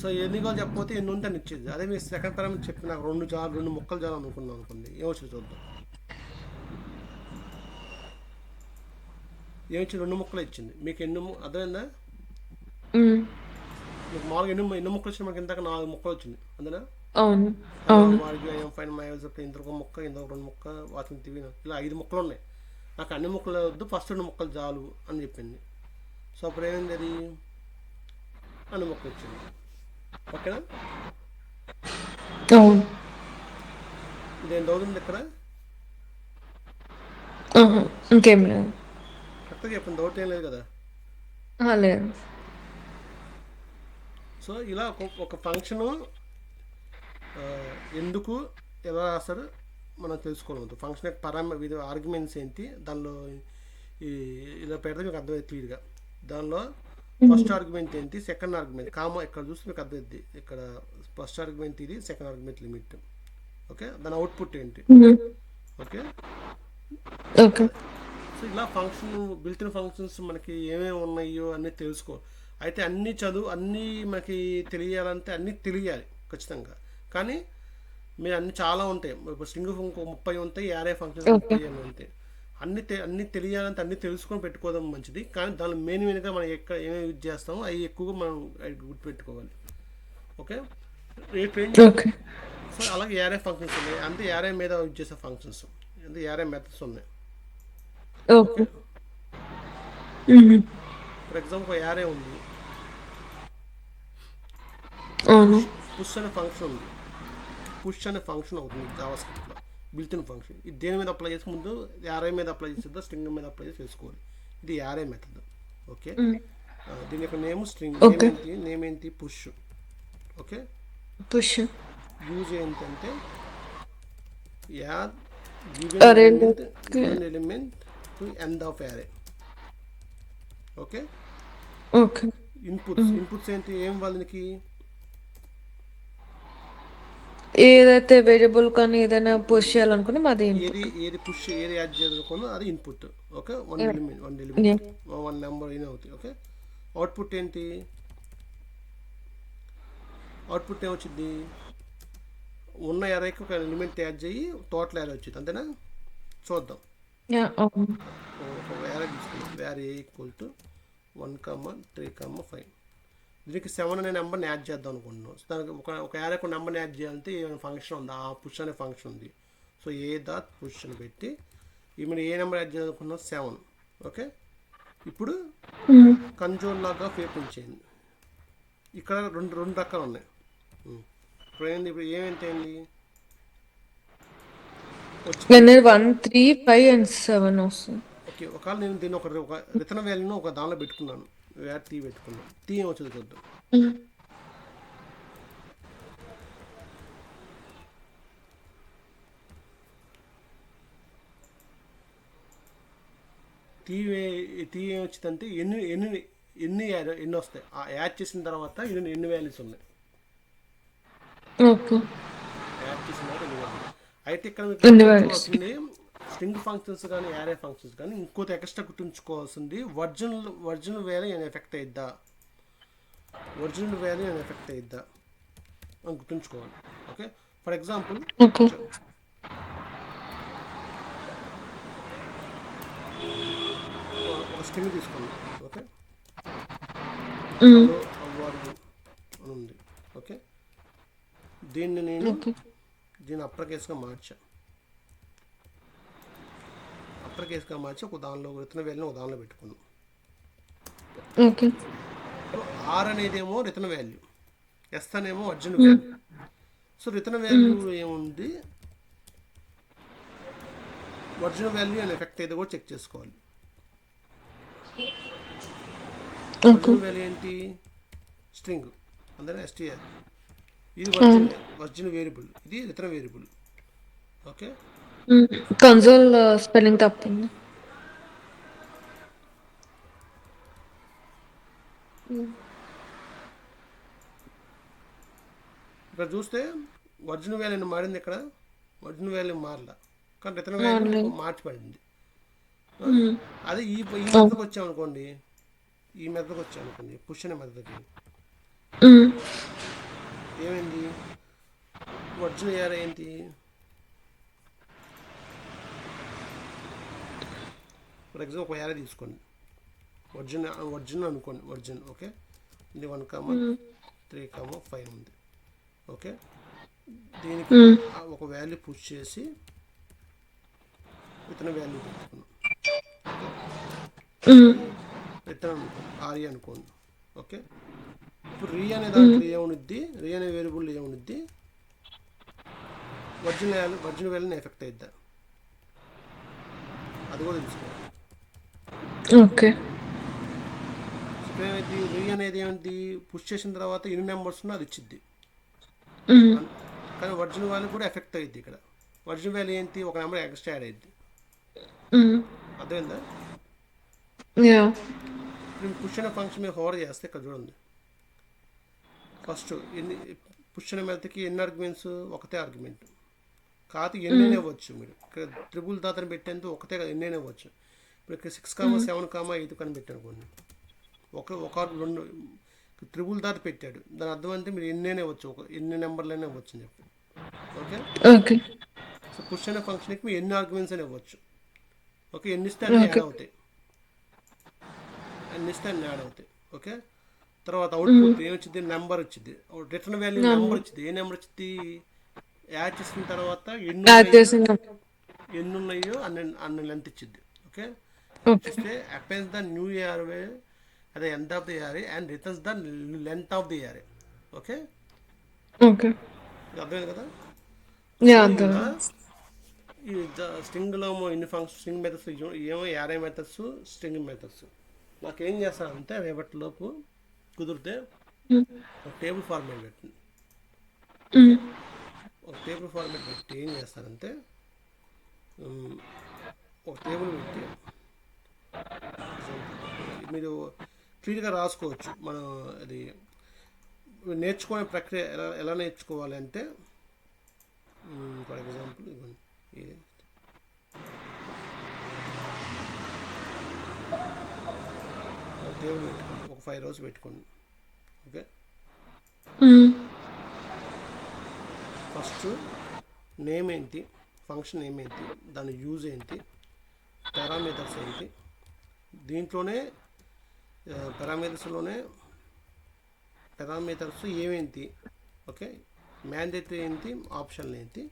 సో ఎన్ని కావాలి చెప్పకపోతే ఎన్ని ఉంటే అని ఇచ్చేది. అదే మీరు సెకండ్ పారామీటర్ చెప్పి నాకు 2 ముక్కలు చాలు అనుకున్నాం అనుకోండి, ఏమొచ్చింది చూద్దాం. ఏమొచ్చింది, 2 ముక్కలు ఇచ్చింది. మీకు ఎన్ని అర్థమైందా, మీకు మామూలుగా ఎన్ని ముక్కలు వచ్చింది, మనకి ఇందాక 4 ముక్కలు వచ్చింది. అందులో ఫైన్ మై ఇంకొక ముక్క, ఇంకొక 2 ముక్క, వాచింగ్ టీవీ, ఇలా 5 ముక్కలు ఉన్నాయి. నాకు అన్ని ముక్కలు వద్దు, ఫస్ట్ 2 ముక్కలు చాలు అని చెప్పింది. సో అప్పుడు ఏమైంది, అది అన్ని ముక్కలు వచ్చింది. ఓకేనా. అవును. ఇదేం డౌట్ ఉంది ఇక్కడ? ఆహా! ఇంకేం లేదు. కరెక్ట్గా చెప్పండి, డౌట్ ఏం లేదు కదా. లేదు. సో ఇలా ఒక ఫంక్షను ఎందుకు ఎలా రాస్తారు మనం తెలుసుకోవాలి. ఫంక్షన్ యొక్క వివిధ ఆర్గ్యుమెంట్స్ ఏంటి దానిలో, ఈ ఇలా పెడితే మీకు అర్థమవుతుంది క్లియర్గా. దానిలో ఫస్ట్ ఆర్గ్యుమెంట్ ఏంటి, సెకండ్ ఆర్గ్యుమెంట్ కామా ఇక్కడ చూస్తే మీకు అర్థమవుతుంది. ఇక్కడ ఫస్ట్ ఆర్గ్యుమెంట్ ఇది, సెకండ్ ఆర్గ్యుమెంట్ లిమిట్. ఓకే, దాని అవుట్పుట్ ఏంటి. Okay, okay. సో ఇలా ఫంక్షన్ బిల్టిన్ ఫంక్షన్స్ మనకి ఏమేమి ఉన్నాయో అన్నీ తెలుసుకో. అయితే అన్నీ మనకి తెలియాలంటే అన్నీ తెలియాలి ఖచ్చితంగా. కానీ మీరు అన్ని చాలా ఉంటాయి, ఇప్పుడు స్ట్రింగ్ ఇంకో 30 ఉంటాయి, యారే ఫంక్షన్స్ 30 అని ఉంటాయి. అన్నీ తెలియాలంటే అన్నీ తెలుసుకొని పెట్టుకోవడం మంచిది. కానీ దానిలో మెయిన్గా మనం ఏమేమి యూజ్ చేస్తామో అవి ఎక్కువగా మనం గుర్తుపెట్టుకోవాలి. Okay, okay. సో అలాగే యారే ఫంక్షన్స్ ఉన్నాయి, అంటే యారే మీద యూజ్ చేసే ఫంక్షన్స్, అంటే యారే మెథడ్స్ ఉన్నాయి. ఓకే. ఫర్ ఎగ్జాంపుల్ యారే ఉంది, అవును. పుష్ అనే ఫంక్షన్ ఉంది. పుష్ అనే ఫంక్షన్ అవుతుంది జావాస్క్రిప్ట్లో, బిల్టిన్ ఫంక్షన్. ఇది దేని మీద అప్లై చేసి ముందు యారే మీద అప్లై చేస్తుందా స్ట్రింగ్ మీద అప్లై చేసి వేసుకోవాలి. ఇది యారే మెథడ్. ఓకే, దీని యొక్క నేమ్ స్ట్రింగ్, నేమ్ ఏంటి పుష్. ఓకే, పుష్ యూజ్ ఏంటంటే add given element to end of array. Okay, okay. Inputs ఏంటి, ఏం వాళ్ళకి ఏదైతే వేరియబుల్ కానీ ఏదైనా పుష్ చేయాలనుకుని మాది ఏది పుష్ ఏది యాడ్ చేయాలనుకున్నా అది input. Okay, one element one number అయినా అవుతాయి. ఓకే, అవుట్పుట్ ఏంటి, అవుట్పుట్ ఏమొచ్చింది, ఉన్న యారేకి ఒక ఎలిమెంట్ యాడ్ చేయి టోటల్ యారే వచ్చింది, అంతేనా. చూద్దాం. ఒక యారే తీసుకుందాం, యారే ఈక్వల్ టు 1, 3, 5. దీనికి 7 అనే నెంబర్ని యాడ్ చేద్దాం అనుకుంటున్నాం. సో దానికి ఒక యారేకు నెంబర్ని యాడ్ చేయాలంటే ఏమైనా ఫంక్షన్ ఉంది, ఆ పుష్ అనే ఫంక్షన్ ఉంది. సో ఏ డాట్ పుష్ అని పెట్టి ఈమెను ఏ నెంబర్ యాడ్ చేయాలనుకున్నాం 7. ఓకే, ఇప్పుడు కన్సోల్ లాగా చేయండి. ఇక్కడ రెండు రకాలు ఉన్నాయి. ఇప్పుడు ఏమేంటి వచ్చి 1, 3, 5 and 7 వస్తుంది. ఓకే, ఒకవేళ నేను దీన్ని ఒక రిటర్న్ వాల్యూను ఒక దానిలో పెట్టుకున్నాను, యాడ్ టీ పెట్టుకున్నాను. టీ ఏం వచ్చేది చూద్దాం. టీ ఏం వచ్చిందంటే ఎన్ని వస్తాయి, ఆ యాడ్ చేసిన తర్వాత ఎన్ని వాల్యూస్ ఉన్నాయి, యాడ్ చేసిన తర్వాత ఎన్ని వాల్యూస్. అయితే ఇక్కడ మీకు గుర్తుంచుకోవాల్సింది స్ట్రింగ్ ఫంక్షన్స్ కానీ యారే ఫంక్షన్స్ కానీ ఇంకోటి ఎక్స్ట్రా గుర్తుంచుకోవాల్సింది ఒరిజినల్ వాల్యూ అని ఎఫెక్ట్ అయిద్దా అని గుర్తుంచుకోవాలి. ఓకే, ఫర్ ఎగ్జాంపుల్ ఒక స్ట్రింగ్ తీసుకున్నాం. ఓకే, అని ఉంది. ఓకే, దీన్ని అప్పర్ కేస్గా మార్చి ఒక దానిలో రిటర్న్ వాల్యూని ఒక దానిలో పెట్టుకున్నాం. ఆర్ అనేదేమో రిటర్న్ వాల్యూ, ఎస్ అనేమో original value. So return value ఏముంది, ఒరిజినల్ వాల్యూ అని ఎఫెక్ట్ అయితే కూడా చెక్ చేసుకోవాలి. ఒరిజినల్ వాల్యూ ఏంటి, స్ట్రింగ్, అందులో ఎస్టీఆర్. ఇది ఒరిజినల్ వేరియబుల్, ఇది return variable. Okay, console spelling తప్పింది. ఇక్కడ చూస్తే ఒరిజినల్ వాల్యూ మారింది, ఇక్కడ ఒరిజినల్ వాల్యూ మారలా, కానీ రిటర్న్ వాల్యూ మార్చిపడింది. అదే ఈ మెథడ్కి వచ్చామనుకోండి, పుష్ అనే మెథడ్కి ఏమైంది, ఒరిజినల్ యారే ఏంటి, ఫర్ ఎగ్జాంపుల్ ఒక యారే తీసుకోండి, ఒరిజినల్ అనుకోండి, ఓకే, ఇది 1, 3, 5 ఉంది. ఓకే, దీనికి ఒక వాల్యూ పుష్ చేసి రిటర్న్ వాల్యూ పెట్టుకున్నాం. రిటర్న్ ఆర్ఏ అనుకోండి. ఓకే, ఇప్పుడు రీ అనే దాంట్లో ఏమునిద్ది, రీ అనే వేరియబుల్ ఏమునిద్ది, ఒరిజినల్ వాల్యూని ఎఫెక్ట్ అయిద్దా, అది కూడా తెలుసుకోవాలి. ఓకే. ఇప్పుడు ఏమైంది, రీ అనేది ఏమైంది, పుష్ చేసిన తర్వాత ఎన్ని నెంబర్స్ ఉన్నా అది ఇచ్చిద్ది. హ్మ్. కానీ ఒరిజినల్ వాల్యూ కూడా ఎఫెక్ట్ అయ్యిద్ది. ఇక్కడ ఒరిజినల్ వాల్యూ ఏంటి, ఒక నెంబర్ ఎక్స్ట్రా యాడ్ అయ్యిద్ది. హ్మ్. అర్థమైందా? యాహ్! ఇప్పుడు పుష్ అనే ఫంక్షన్ మీద హోవర్ చేస్తే ఇక్కడ చూడండి, ఫస్ట్ పుష్ అనే మెథడ్కి ఎన్ని ఆర్గ్యుమెంట్స్, ఒకటే ఆర్గ్యుమెంట్ కాదు, ఎన్నైనా హ్మ్. ఇవ్వచ్చు. మీరు ఇక్కడ ట్రిపుల్ దాతని పెట్టేందుకు ఒకటే కదా, ఎన్నైనా ఇవ్వచ్చు. ఇప్పుడు ఇక్కడ 6, హ్మ్. 7, 8 అని పెట్టాను కొన్ని, ఒక రెండు ట్రిపుల్ దాత పెట్టాడు, దాని అర్థం అంటే మీరు ఎన్నైనా ఇవ్వచ్చు, ఎన్ని నెంబర్లైనా ఇవ్వచ్చు అని చెప్పి. ఓకే. ఓకే. సో పుష్ అనే ఫంక్షన్కి మీరు ఎన్ని ఆర్గ్యుమెంట్స్ అయినా ఇవ్వచ్చు. ఓకే, ఎన్ని ఇస్తే అన్ని ఓకే. యాడ్ అవుతాయి, అన్ని ఇస్తే అన్ని యాడ్ అవుతాయి. ఓకే. తర్వాత అవుట్పుట్ ఏమొచ్చింది, నెంబర్ వచ్చింది, రిటర్న్ వాల్యూ నెంబర్ నమ్ము వచ్చింది. ఏ నెంబర్ వచ్చింది, యాడ్ చేసిన తర్వాత యాడ్ చేసిన ఎన్ని ఉన్నాయో అన్ని లెంత్ ఇచ్చింది. ఓకే. ఓకే. చూస్తే అపెన్స్ ద న్యూ ఇయర్ అదే end of the year and returns the length of the year. Okay, okay. ఇది అర్థమైంది కదా. So yeah! ఇలా అర్థమైంది. ఈ స్ట్రింగ్లో ఇన్ని ఫంక్షన్ స్ట్రింగ్ మెథడ్స్ ఏమో యారే మెథడ్స్, స్ట్రింగ్ మెథడ్స్. నాకేం చేస్తానంటే రేపటిలోపు కుదిరితే హ్మ్. ఒక టేబుల్ ఫార్మేట్ పెట్టండి. ఓకే, హ్మ్. ఒక టేబుల్ ఫార్మేట్ పెట్టి ఏం చేస్తానంటే ఒక టేబుల్ పెట్టి ఎగ్జాంపుల్ మీరు క్లియర్గా రాసుకోవచ్చు. మనం అది నేర్చుకునే ప్రక్రియ ఎలా నేర్చుకోవాలి అంటే, ఫర్ ఎగ్జాంపుల్ ఇవ్వండి, ఒక టేబుల్ పెట్టుకోండి, ఒక 5 rows పెట్టుకోండి. ఓకే, హ్మ్. ఫస్ట్ నేమ్ ఏంటి, ఫంక్షన్ నేమ్ ఏంటి, దాని యూజ్ ఏంటి, పారామీటర్స్ ఏంటి, దీంట్లోనే పారామీటర్స్ ఏమేంటి. ఓకే, మ్యాండేటరీ ఏంటి, ఆప్షనల్ ఏంటి,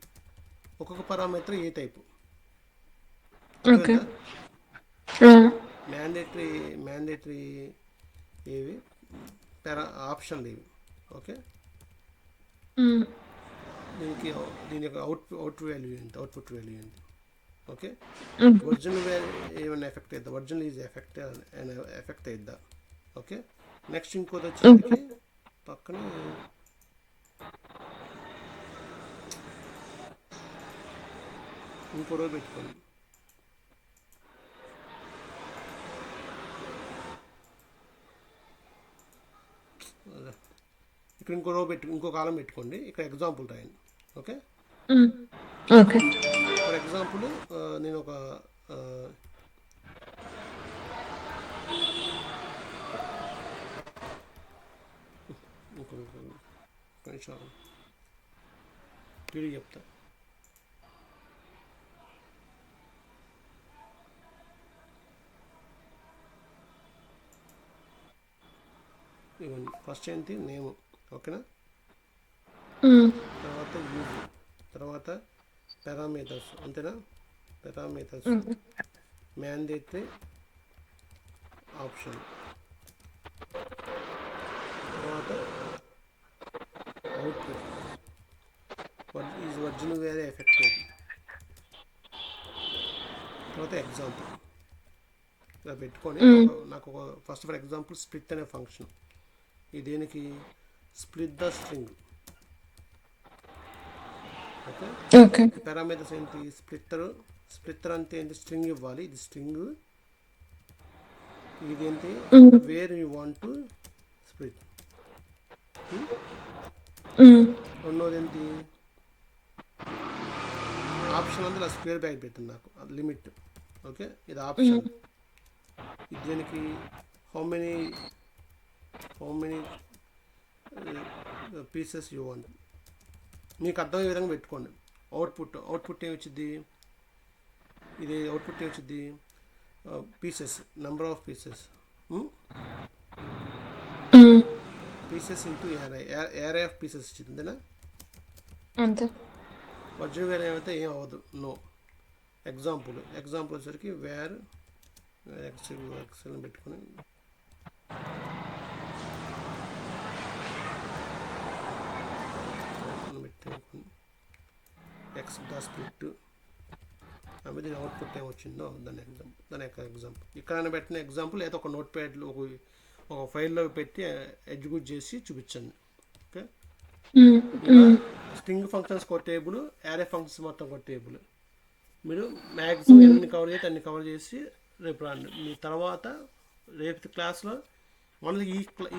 ఒక్కొక్క పారామీటర్ ఏ టైపు. ఓకే. అర్థమైందా? ఆ! మ్యాండేటరీ ఏవి, ఆప్షనల్ ఏవి. Okay, hmm. దీని యొక్క అవుట్పుట్ వాల్యూ ఏంటి. Okay, hmm. ఒరిజినల్ వాల్యూ ఏమైనా ఎఫెక్ట్ అవుద్దా, ఒరిజినల్ ఈజ్ ఎఫెక్ట్ అవుద్దా. ఓకే, నెక్స్ట్ ఇంకోటి ఓకే. వచ్చేసరికి పక్కన ఇంకో రోజు పెట్టుకోండి. అదే, ఇక్కడ ఇంకో కాలం పెట్టుకోండి, ఇక్కడ ఎగ్జాంపుల్ రాయండి. ఓకే, హ్మ్. ఓకే. ఫర్ ఎగ్జాంపుల్ నేను ఒక ఇంకో నిమిషం వీడియో చెప్తా. ఇవ్వండి, ఫస్ట్ ఏంటి నేమ్. ఓకేనా, హ్మ్. తర్వాత యూజ్, తర్వాత పారామీటర్స్, అంతేనా, పారామీటర్స్, హ్మ్. మ్యాండేటరీ, ఆప్షన్, తర్వాత అవుట్పుట్, ఈజ్ ఒరిజినల్ వేరే ఎఫెక్టెడ్, తర్వాత ఎగ్జాంపుల్. ఇలా పెట్టుకొని హ్మ్. నాకు ఒక ఫస్ట్ ఫర్ ఎగ్జాంపుల్ స్ప్లిట్ అనే ఫంక్షన్, ఇది దేనికి, split the string. Okay, okay. ఈ పారామీటర్స్ ఏంటి, స్ప్లిట్టర్ అంటే ఏంటి, స్ట్రింగ్ ఇవ్వాలి, ఇది స్ట్రింగ్, ఇది ఏంటి, హ్మ్. Where you want to split. హ్మ్. రెండోది ఏంటి, ఆప్షన్ అంతా ఇలా స్క్వేర్ బ్యాక్ పెట్టింది నాకు, అది లిమిట్. ఓకే, ఇది హ్మ్. ఆప్షన్, ఇది దేనికి, how many pieces you want. మీకు అర్థమయ్యే విధంగా పెట్టుకోండి. అవుట్పుట్ ఏమి వచ్చింది, ఇది అవుట్పుట్ ఏమి వచ్చింది, పీసెస్, నెంబర్ ఆఫ్ పీసెస్, హ్మ్. పీసెస్ ఇంటూ ఏరే ఆఫ్ పీసెస్ ఇచ్చింది, అంతేనా. అంతే. ఒరిజినల్ వేరే ఏమైతే ఏం అవ్వదు, నో. ఎగ్జాంపుల్ వచ్చేసరికి వేర్ ఎక్సెల్ పెట్టుకొని ఎక్స్ డా స్ప్లిట్ ఆమె దీని అవుట్పుట్ ఏం వచ్చిందో దాని యొక్క ఎగ్జాంపుల్ ఇక్కడ పెట్టిన ఎగ్జాంపుల్ ఏదో ఒక నోట్ ప్యాడ్లో ఒక ఫైల్లో పెట్టి ఎగ్జిక్యూట్ చేసి చూపించండి. ఓకే, ఇలా స్ట్రింగ్ ఫంక్షన్స్ ఒక టేబుల్, యారే ఫంక్షన్స్ మొత్తం ఒక టేబుల్. మీరు మ్యాక్సిమం ఎన్ని కవర్ చేస్తే అన్ని కవర్ చేసి రేపు రాండి. మీ తర్వాత రేపు క్లాస్లో మనకి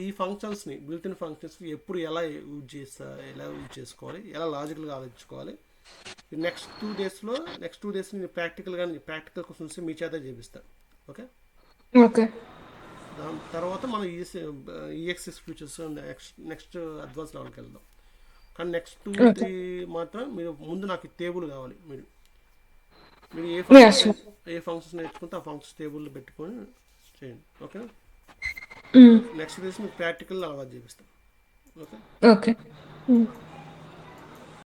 ఈ ఫంక్షన్స్ని బిల్ట్-ఇన్ ఫంక్షన్స్ని ఎప్పుడు ఎలా యూజ్ చేసుకోవాలి, ఎలా లాజికల్గా ఆలోచించుకోవాలి. నెక్స్ట్ 2 డేస్ నేను ప్రాక్టికల్ క్వశ్చన్స్ మీ చేత చేపిస్తాను. Okay, okay. దాని తర్వాత మనం ఈఎక్స్ఎస్ ఫ్యూచర్స్ నెక్స్ట్ అడ్వాన్స్ లెవెల్కి వెళ్దాం. కానీ నెక్స్ట్ 2-3 మాత్రం మీరు ముందు నాకు టేబుల్ కావాలి. మీరు ఏ ఫంక్షన్స్ నేర్చుకుంటే ఆ ఫంక్షన్స్ టేబుల్లో పెట్టుకొని చేయండి. ఓకే, నెక్స్ట్ డేస్ మీకు ప్రాక్టికల్ అలవాటు చేపిస్తాం. ఓకే. ఓకే.